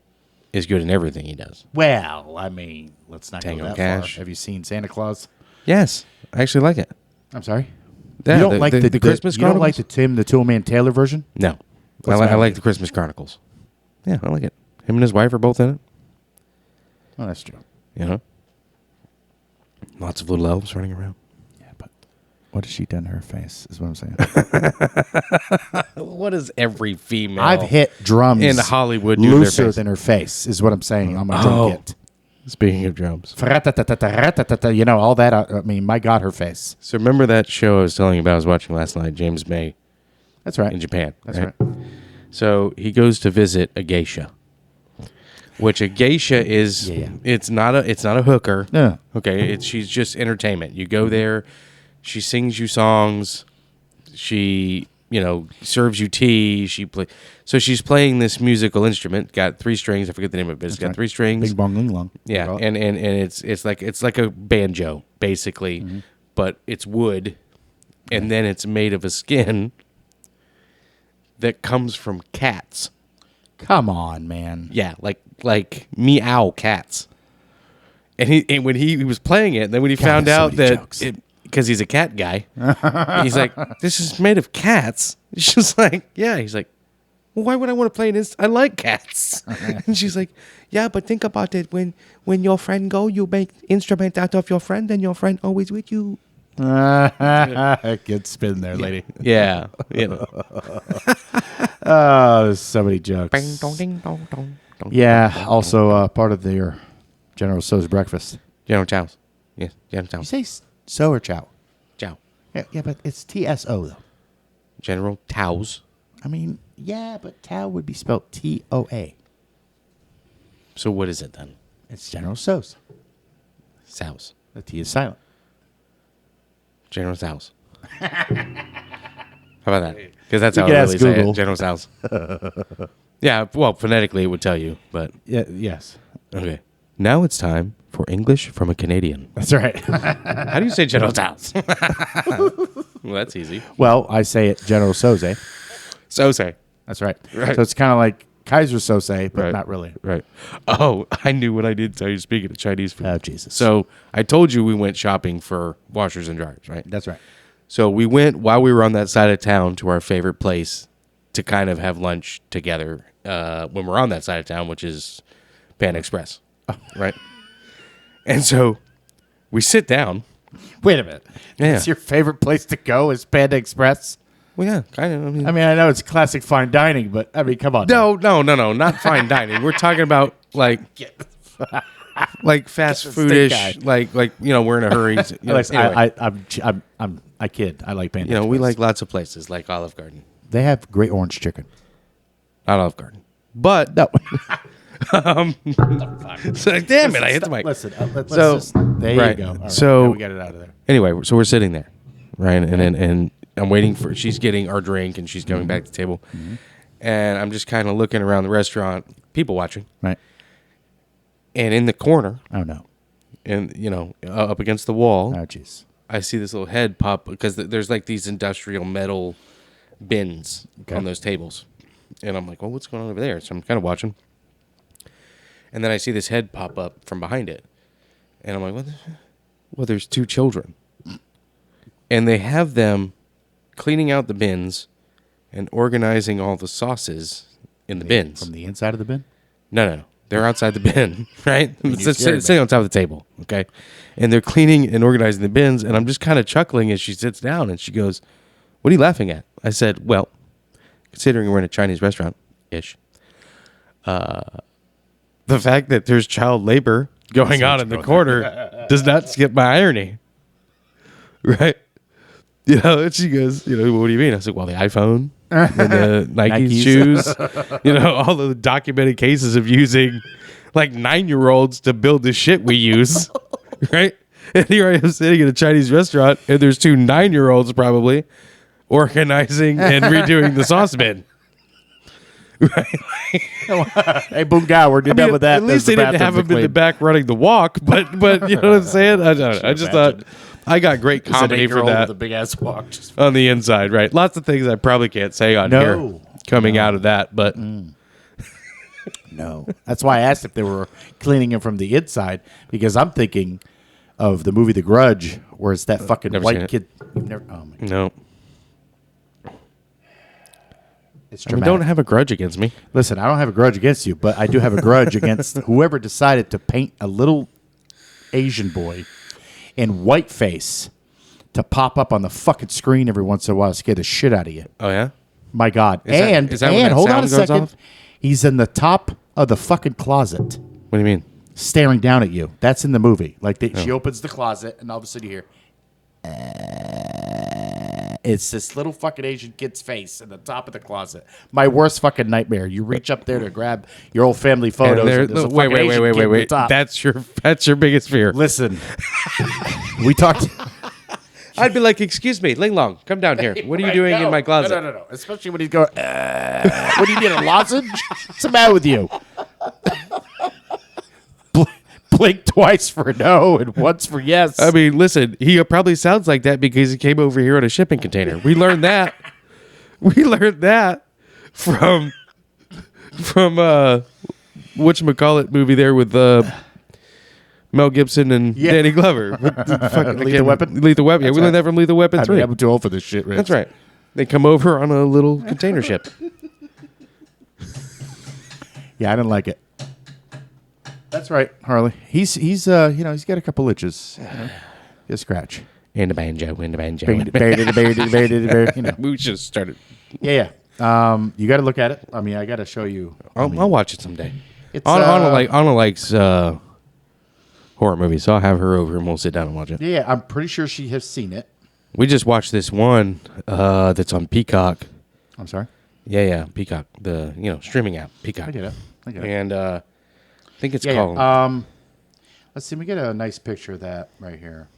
is good in everything he does. Well, I mean, let's not Tango go that Cash. far. Have you seen Santa Claus? Yes, I actually like it. I'm sorry. Yeah, you don't like the Christmas Chronicles? You don't like the Tim the Toolman Taylor version? No, I like the Christmas Chronicles. Yeah, I like it. Him and his wife are both in it. Oh, that's true. Lots of little elves running around. Yeah, but what has she done to her face is what I'm saying. What is every female? I've hit drums in Hollywood do looser their face? than her face is what I'm saying on my drum kit. Speaking of drums. All that. I mean, my God, her face. So remember that show I was telling you about I was watching last night, James May? That's right. In Japan. That's right. So he goes to visit a geisha, which a geisha is. Yeah. It's not a hooker. No. Okay, she's just entertainment. You go there, she sings you songs, she serves you tea. So she's playing this musical instrument. Got 3 strings. I forget the name of it. But it's got 3 strings. Bing bong ling long. Yeah, and it's like a banjo basically, but it's wood, and then it's made of a skin that comes from cats. Come on, man. Yeah, like meow cats. And when he was playing it, and then when he found there's so out many that jokes. because he's a cat guy, he's like, "This is made of cats." She's like, "Yeah." He's like, "Well, why would I want to play this? I like cats." And she's like, "Yeah, but think about it. When your friend go, you make instrument out of your friend, and your friend always with you." Good spin there, lady. Yeah, Oh, there's so many jokes. Bing, dong, ding, dong, dong, dong, Yeah, dong, dong, also dong. part of their General Tso's breakfast. General Chow's. Yes, General You Chow's. say so or chow? Chow. Yeah, but it's TSO though. General Tao's. I mean, yeah, but Tao would be spelled TOA. So what is it then? It's General Tso's. Sows. The T is silent. General Sows. How about that? Because that's You how can I ask really say Google. it. General Sows. Yeah, well, phonetically it would tell you, but Yeah. Yes. okay. Now it's time for English from a Canadian. That's right. How do you say General Sows? Well, that's easy. Well, I say it General Soze. So say. That's right. Right. So it's kind of like Kaiser Sose, but Right. not really. Right. Oh, I knew what I did tell you speaking of Chinese food. Oh, Jesus. So I told you we went shopping for washers and dryers, right? That's right. So we went while we were on that side of town to our favorite place to kind of have lunch together when we're on that side of town, which is Panda Express, right? And so we sit down. Wait a minute. Yeah. It's your favorite place to go is Panda Express? Well, yeah, kind of. I mean, I know it's classic fine dining, but I mean, come on. No, not fine dining. We're talking about like fast Steak foodish, guy. like we're in a hurry. Alex, Anyway, I kid. I like Panda we Express. like lots of places like Olive Garden, They have great orange chicken. not Olive Garden, but No. so, damn it, I hit the mic. Listen, let's So- just, there right. you go. All right, So- now we got it out of there. Anyway, so we're sitting there, right? And I'm waiting for, she's getting our drink and she's coming back to the table. And I'm just kind of looking around the restaurant, people watching. Right. And in the corner, Oh, no. and up against the wall, Oh, jeez. I see this little head pop because there's like these industrial metal bins on those tables. And I'm like, well, what's going on over there? So I'm kind of watching. And then I see this head pop up from behind it. And I'm like, what? Well, there's 2 children. And they have them cleaning out the bins and organizing all the sauces in the bins. From the inside of the bin? No. They're outside the bin, right? you It's scared me. sitting on top of the table, okay? And they're cleaning and organizing the bins, and I'm just kind of chuckling as she sits down, and she goes, what are you laughing at? I said, well, considering we're in a Chinese restaurant-ish, the fact that there's child labor going on in the corner does not skip my irony, right? And she goes, what do you mean? I said, well, the iPhone and the Nike Nikes. shoes, all the documented cases of using like 9-year-olds to build the shit we use, right? And here I am sitting in a Chinese restaurant, and there's 2 9-year-olds probably organizing and redoing the sauce bin. Hey, boom, guy, we're done with that. At least There's they the didn't have bathrooms him in the clean. back running the walk, but you know what I'm saying? I don't know. I just thought I got great It's an comedy for 8-year-old that with a big ass walk. Just on the inside, right? Lots of things I probably can't say on No. here coming out of that, but No. That's why I asked if they were cleaning him from the inside, because I'm thinking of the movie The Grudge, where it's that fucking Never seen white it. kid. You've never, oh my God. no. It's I mean, dramatic. don't have a grudge against me. Listen, I don't have a grudge against you, but I do have a grudge against whoever decided to paint a little Asian boy in whiteface to pop up on the fucking screen every once in a while to scare the shit out of you. Oh yeah. My God. Is that when that Hold on a sound goes second. off? He's in the top of the fucking closet What do you mean? staring down at you. That's in the movie. Like she opens the closet and all of a sudden you hear It's this little fucking Asian kid's face in the top of the closet. My worst fucking nightmare. You reach up there to grab your old family photos. And there's a wait, fucking Asian kid at the top. That's your biggest fear. Listen, we talked. I'd be like, excuse me, Ling Long, come down here. What are you doing in my closet? No. Especially when he's going, what do you need, a lozenge? What's the matter with you? Blink twice for no and once for yes. I mean, listen, he probably sounds like that because he came over here on a shipping container. We learned that. We learned that from whatchamacallit movie there with Mel Gibson and Danny Glover. Lethal Weapon? Lethal Weapon. Yeah, we learned that from Lethal Weapon 3. I'm too old for this shit, Rich. That's right. They come over on a little container ship. Yeah, I didn't like it. That's right, Harley. He's he's got a couple itches. A scratch. And a banjo, and a banjo. We We just started. Yeah. You got to look at it. I mean, I got to show you. I'll watch it someday. It's, Anna likes horror movies, so I'll have her over and we'll sit down and watch it. Yeah, I'm pretty sure she has seen it. We just watched this one that's on Peacock. I'm sorry? Yeah, Peacock, the streaming app, Peacock. I get it. And I think it's Yeah. called. Let's see. We get a nice picture of that right here.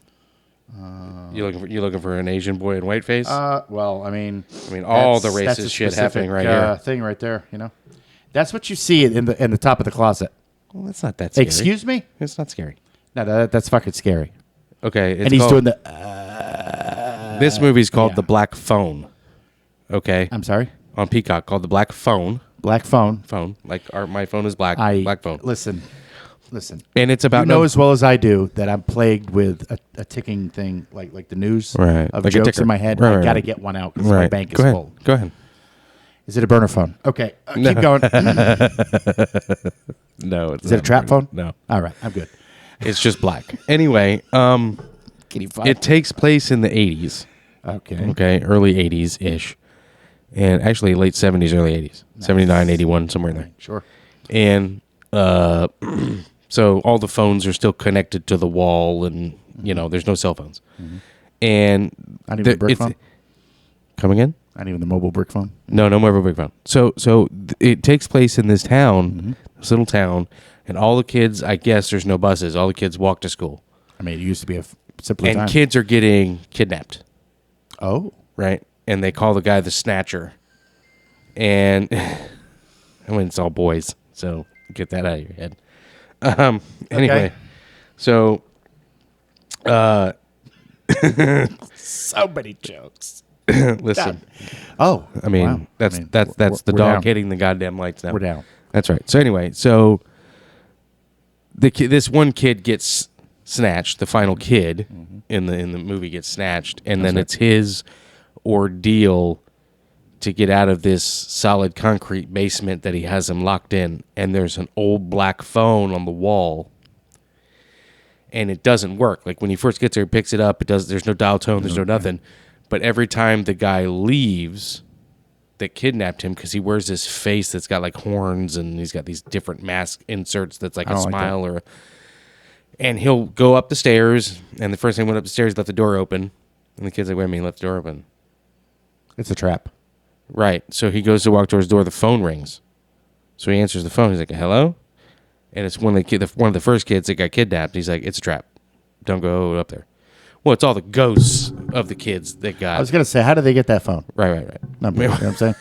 You looking for an Asian boy in whiteface? Well, I mean, all the that's a racist shit specific, happening right here. Thing right there. That's what you see in the top of the closet. Well, that's not that scary. Excuse me? It's not scary. No, that's fucking scary. Okay, And he's doing the. This movie's called The Black Phone. Okay, I'm sorry. on Peacock called The Black Phone. Black phone. Phone, like my phone is black. Black phone. Listen. And it's about You know as well as I do that I'm plagued with a ticking thing, like the news Right. of Like a jokes ticker. in my head. Right, I right, got to right. get one out because my bank is Go ahead. full. Go ahead. Is it a burner phone? Okay, keep going. No, it's Is it a trap phone? No, All right, I'm good. it's just black. Anyway, Can you find it takes place in the 80s. Okay. Okay, early 80s ish, and actually late 70s, early 80s, 79, 81, somewhere in there. Sure. And so all the phones are still connected to the wall, and there's no cell phones. And Not even the brick phone? Come again? Not even the mobile brick phone? No more of a big phone. So it takes place in this town, this little town, and all the kids. I guess there's no buses. All the kids walk to school, I mean, it used to be a simpler and time. kids are getting kidnapped. Oh. Right, and they call the guy the Snatcher, and it's all boys, so get that out of your head. Anyway, Okay. so So many jokes. listen, Oh. I mean wow. that's I mean, that's we're the dog down. hitting the goddamn lights now. We're down. That's right. So anyway, this one kid gets snatched. The final kid in the movie gets snatched, and then it's his ordeal to get out of this solid concrete basement that he has him locked in. And there's an old black phone on the wall, and it doesn't work. Like when he first gets there, he picks it up. There's no dial tone. There's no nothing. But every time the guy leaves that kidnapped him, because he wears this face that's got like horns and he's got these different mask inserts that's like a don't like smile and he'll go up the stairs, and the first time he went up the stairs, he left the door open, and the kid's like, wait a minute, he left the door open. It's a trap. Right. So he goes to walk towards the door, the phone rings. So he answers the phone, he's like, hello? And it's one of the first kids that got kidnapped. He's like, it's a trap. Don't go up there. Well, it's all the ghosts of the kids that got. I was going to say, how did they get that phone? Right. Number. You know what I'm saying?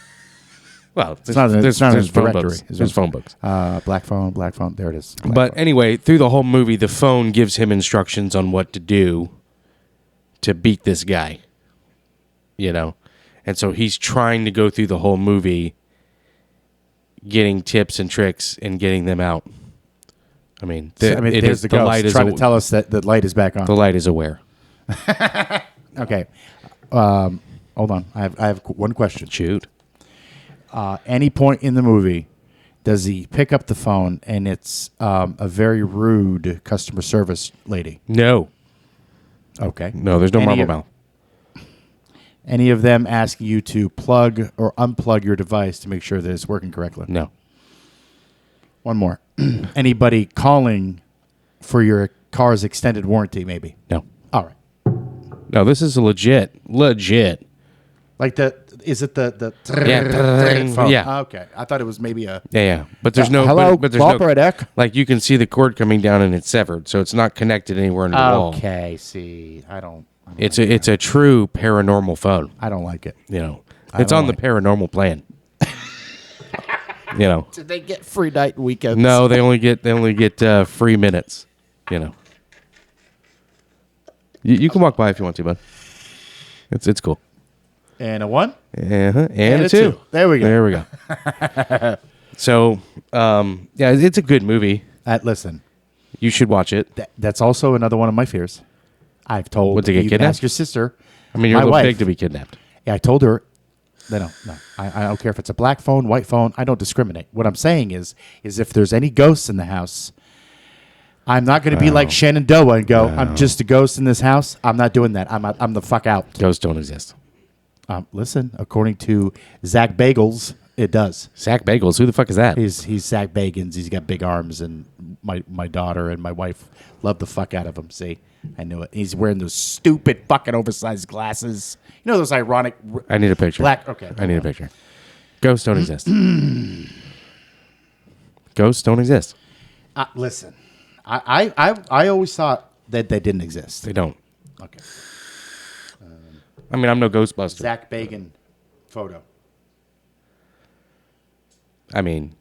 Well, It's not in there's his phone directory. books. There's phone books. Black phone. There it is. Black But phone. anyway, through the whole movie, the phone gives him instructions on what to do to beat this guy. And so he's trying to go through the whole movie getting tips and tricks and getting them out. I mean, there's the ghost light is trying to tell us that the light is back on. the light is aware. Okay. Hold on. I have one question. Shoot. Any point in the movie, does he pick up the phone and it's a very rude customer service lady? No. Okay. No, there's no Any marble of- mouth. Any of them asking you to plug or unplug your device to make sure that it's working correctly? No. One more. Anybody calling for your car's extended warranty, maybe? No. All right. No, this is a legit Like is it the Yeah. phone? Yeah. Okay. I thought it was maybe a. Yeah. But there's no. Hello, but there's no. operator. Like you can see the cord coming down and it's severed, so it's not connected anywhere in the wall. Okay. See, I don't It's a true paranormal phone. I don't like it. You know, it's on the paranormal plan. You know. Did they get free night and weekends? No, they only get free minutes. You know. You can walk by if you want to, bud. It's cool. And a 1? And a 2. There we go. There we go. So, yeah, it's a good movie. Listen, You should watch it. that's also another one of my fears. I've told What, to get you kidnapped? ask your sister. I mean, you're my a little wife. big to be kidnapped. Yeah, I told her. No. I don't care if it's a black phone, white phone. I don't discriminate. What I'm saying is if there's any ghosts in the house, I'm not going to be like Shenandoah and go, I'm just a ghost in this house. I'm not doing that. I'm the fuck out. Ghosts don't exist. Listen, according to Zach Bagels, it does. Zach Bagels, who the fuck is that? He's Zach Bagans. He's got big arms, and my daughter and my wife love the fuck out of him. See, I knew it. He's wearing those stupid fucking oversized glasses. You know those ironic. I need a picture. Black. Okay. I need a picture. Ghosts don't exist. Ghosts don't exist. Listen, I always thought that they didn't exist. They don't. Okay. I mean, I'm no Ghostbuster. Zach Bagan photo. I mean,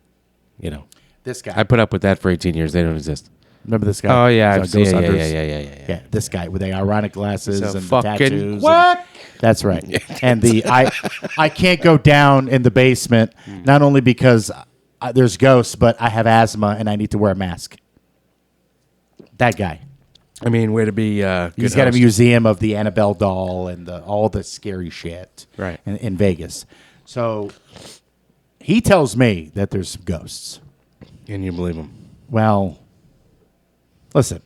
you know, This guy. I put up with that for 18 years. They don't exist. Remember this guy? Oh yeah, He's on Ghost yeah, Hunters. yeah. This guy with the ironic glasses He's a and the fucking tattoos. what? That's right. And I can't go down in the basement not only because there's ghosts, but I have asthma and I need to wear a mask. That guy. I mean, way to be. He's got a museum of the Annabelle doll and all the scary shit. Right. In Vegas. So he tells me that there's some ghosts. And you believe him? Well, listen.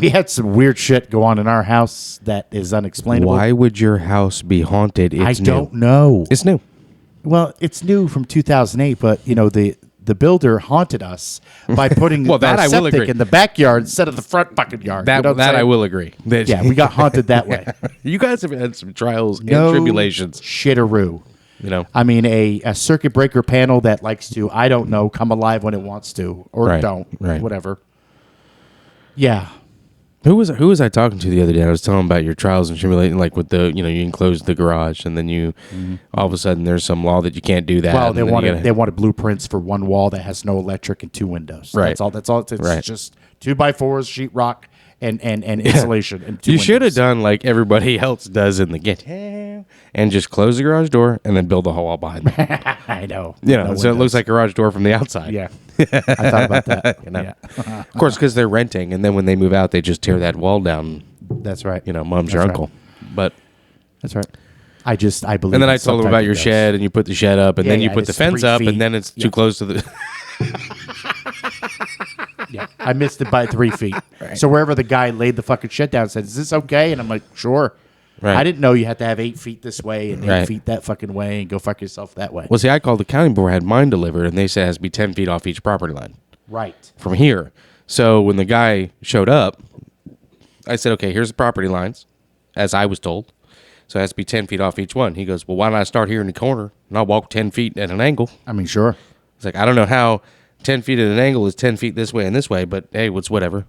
We had some weird shit go on in our house that is unexplainable. Why would your house be haunted? It's I new. don't know. It's new. Well, it's new from 2008, but the builder haunted us by putting Well, that our I will septic agree. in the backyard instead of the front fucking yard. That You know what I'm that I saying? will agree. That- Yeah, we got haunted that way. You guys have had some trials No and tribulations. shitteroo. You know. I mean, a circuit breaker panel that likes to, I don't know, come alive when it wants to, or Right, don't, right. whatever. Yeah. Who was I talking to the other day? I was telling about your trials and tribulations, like with the you enclose the garage, and then you all of a sudden there's some law that you can't do that. Well, and they then you wanted gotta- they wanted blueprints for one wall that has no electric and 2 windows. Right. That's all. That's all. It's Right. just 2x4s, sheetrock, and insulation. And 2 You should have windows. done like everybody else does in the get and just close the garage door and then build a whole wall behind them. I know. You know, No so it looks windows. like a garage door from the outside. Yeah. I thought about that. You know? Yeah. Of course, because they're renting, and then when they move out, they just tear that wall down. That's right. You know, mom's That's your right. uncle. But That's right. I believe. and then in I some told them type about of your ghost. shed, and you put the shed up, and Yeah, then you yeah, put the it's fence 3 up, feet. and then it's Yeah. too close to the. Yeah, I missed it by 3 feet. So wherever the guy laid the fucking shit down, said, "Is this okay?" And I'm like, "Sure." Right. I didn't know you had to have 8 feet this way and 8 Right. feet that fucking way and go fuck yourself that way. Well, see, I called the county board, had mine delivered, and they said it has to be 10 feet off each property line Right. from here. So when the guy showed up, I said, "Okay, here's the property lines, as I was told. So it has to be 10 feet off each one." He goes, "Well, why don't I start here in the corner and I'll walk 10 feet at an angle?" I mean, sure. It's like, I don't know how 10 feet at an angle is 10 feet this way and this way, but hey, it's whatever.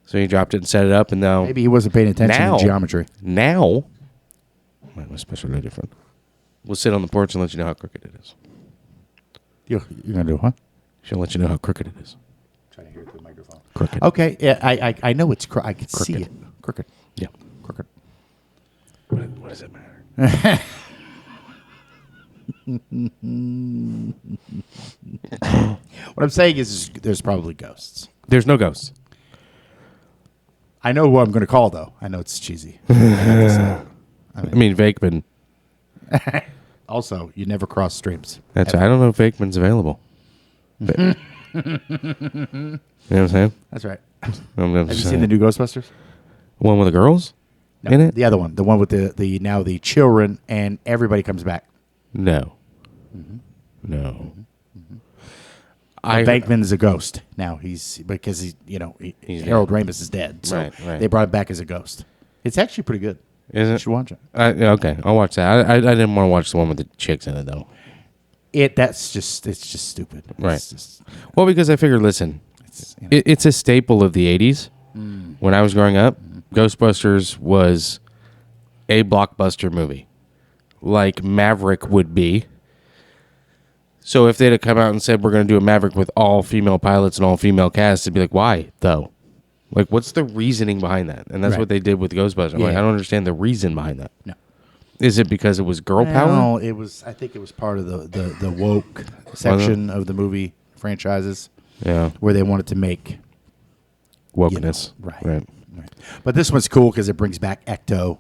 So he dropped it and set it up, and now Maybe he wasn't paying attention Now- to geometry. Now, my special no different. We'll sit on the porch and let you know how crooked it is. You're gonna do what? She'll let you know how crooked it is. Trying to hear it through the microphone. Crooked. Okay. Yeah, I know it's. I can see Crooked. it. Crooked. Yeah. Crooked. What does it matter? What I'm saying is there's probably ghosts. There's no ghosts. I know who I'm going to call though. I know it's cheesy. I mean, Vakeman. Also, you never cross streams. I don't know if Vakeman's available. But- you know what I'm saying? That's right. I'm Have you seen the new Ghostbusters? one with the girls No, in it? the other one, the one with the now the children and everybody comes back. No. No. I Bankman is a ghost now. He's because Harold Ramis is dead, so Right. they brought him back as a ghost. It's actually pretty good. Is You it? should watch it. Okay, I'll watch that. I didn't want to watch the one with the chicks in it though. It's just stupid. Right. It's just, Well, because I figured, listen, it's, you know, it's a staple of the '80s. When I was growing up, Ghostbusters was a blockbuster movie, like Maverick would be. So if they'd have come out and said we're going to do a Maverick with all female pilots and all female cast, it'd be like, why though? Like, what's the reasoning behind that? And that's Right. what they did with Ghostbusters. I'm like, Yeah. I don't understand the reason behind that. no. Is it because it was girl power? No, it was. I think it was part of the woke section of the movie franchises Yeah, where they wanted to make wokeness. right. But this one's cool because it brings back Ecto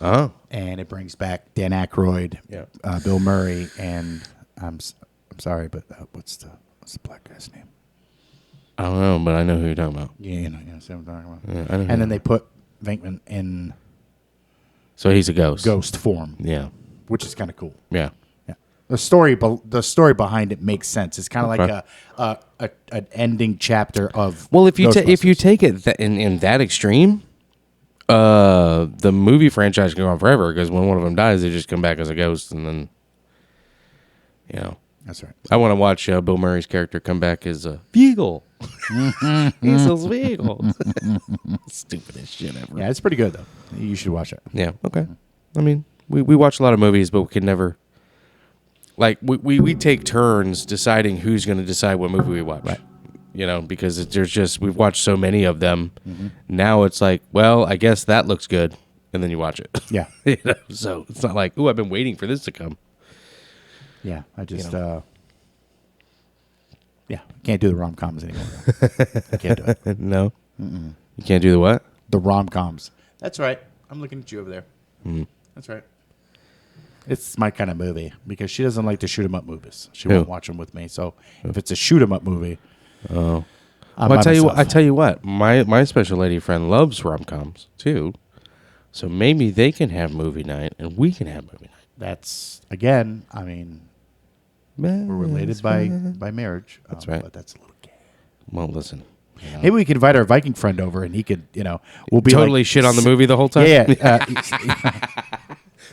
Oh, and it brings back Dan Aykroyd, Yeah. Bill Murray, and I'm sorry, but what's the black guy's name? I don't know, but I know who you're talking about. Yeah, you know what I'm talking about. Yeah, I know who And then you're- they put Venkman in So he's a ghost. ghost form, Yeah, which is kind of cool. yeah. Yeah, the story behind it makes sense. It's kind of Okay. like an ending chapter of. Well, if you Ghostbusters. take it in that extreme, the movie franchise can go on forever because when one of them dies, they just come back as a ghost, and then, you know, That's right. I want to watch Bill Murray's character come back as a Beagle. He's a Beagle. Stupidest shit ever. Yeah, it's pretty good though. You should watch it. Yeah. Okay. I mean, we watch a lot of movies, but we can never. Like we take turns deciding who's going to decide what movie we watch. Right. You know, because there's just we've watched so many of them. Now it's like, well, I guess that looks good, and then you watch it. Yeah, You know? So it's not like, oh, I've been waiting for this to come. yeah. I just yeah, can't do the rom coms anymore. I can't do it. No, you can't do the what? The rom coms. That's right. I'm looking at you over there. That's right. It's my kind of movie because she doesn't like to shoot 'em up movies. She Who? won't watch them with me. So if it's a shoot 'em up movie, Oh, I'm well, by myself. I tell you what. My special lady friend loves rom coms too, so maybe they can have movie night and we can have movie night. That's again. I mean, we're related by marriage. That's right. But that's a little gay. Well, listen. Maybe we could invite our Viking friend over, and he could, we'll be Totally like, shit on the movie the whole time. Yeah,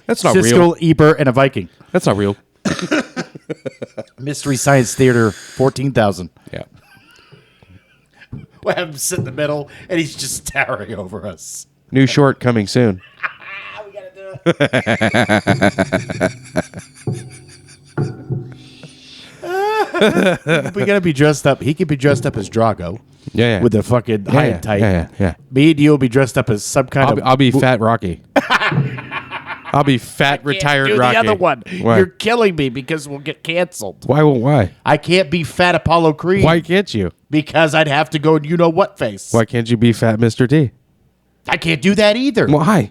That's not real. Siskel, Ebert, and a Viking. That's not real. Mystery Science Theater 14,000. Yeah. We'll have him sit in the middle, and he's just towering over us. New short coming soon. We gotta do it. We gotta be dressed up. He could be dressed up as Drago. Yeah, yeah. With the fucking high and tight. Yeah. Me and you will be dressed up as some kind of. I'll be Fat Rocky. I'll be fat retired do Rocky. the other one. Why? You're killing me because we'll get canceled. Why? I can't be fat Apollo Creed. Why can't you? Because I'd have to go you know what face. Why can't you be Fat Mr. T? I can't do that either. Why?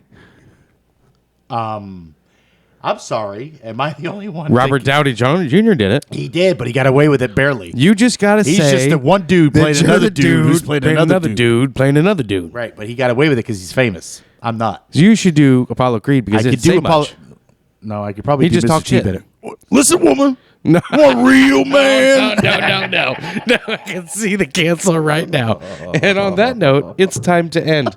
I'm sorry. Am I the only one? Robert Downey Jr. did it. He did, but he got away with it barely. You just gotta He's say just the one dude that playing you're another the dude who's playing another dude. playing another dude. Right, but he got away with it because he's famous. I'm not. You should do Apollo Creed because I it could didn't do say Apollo. much. No, I could probably He do just Mr. talked T shit. better. Listen, woman. No. I'm a real man. No. I can see the cancel right now. And on that note, it's time to end.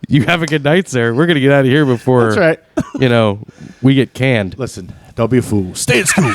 You have a good night, sir. We're going to get out of here before, That's right. We get canned. Listen, don't be a fool. Stay in school.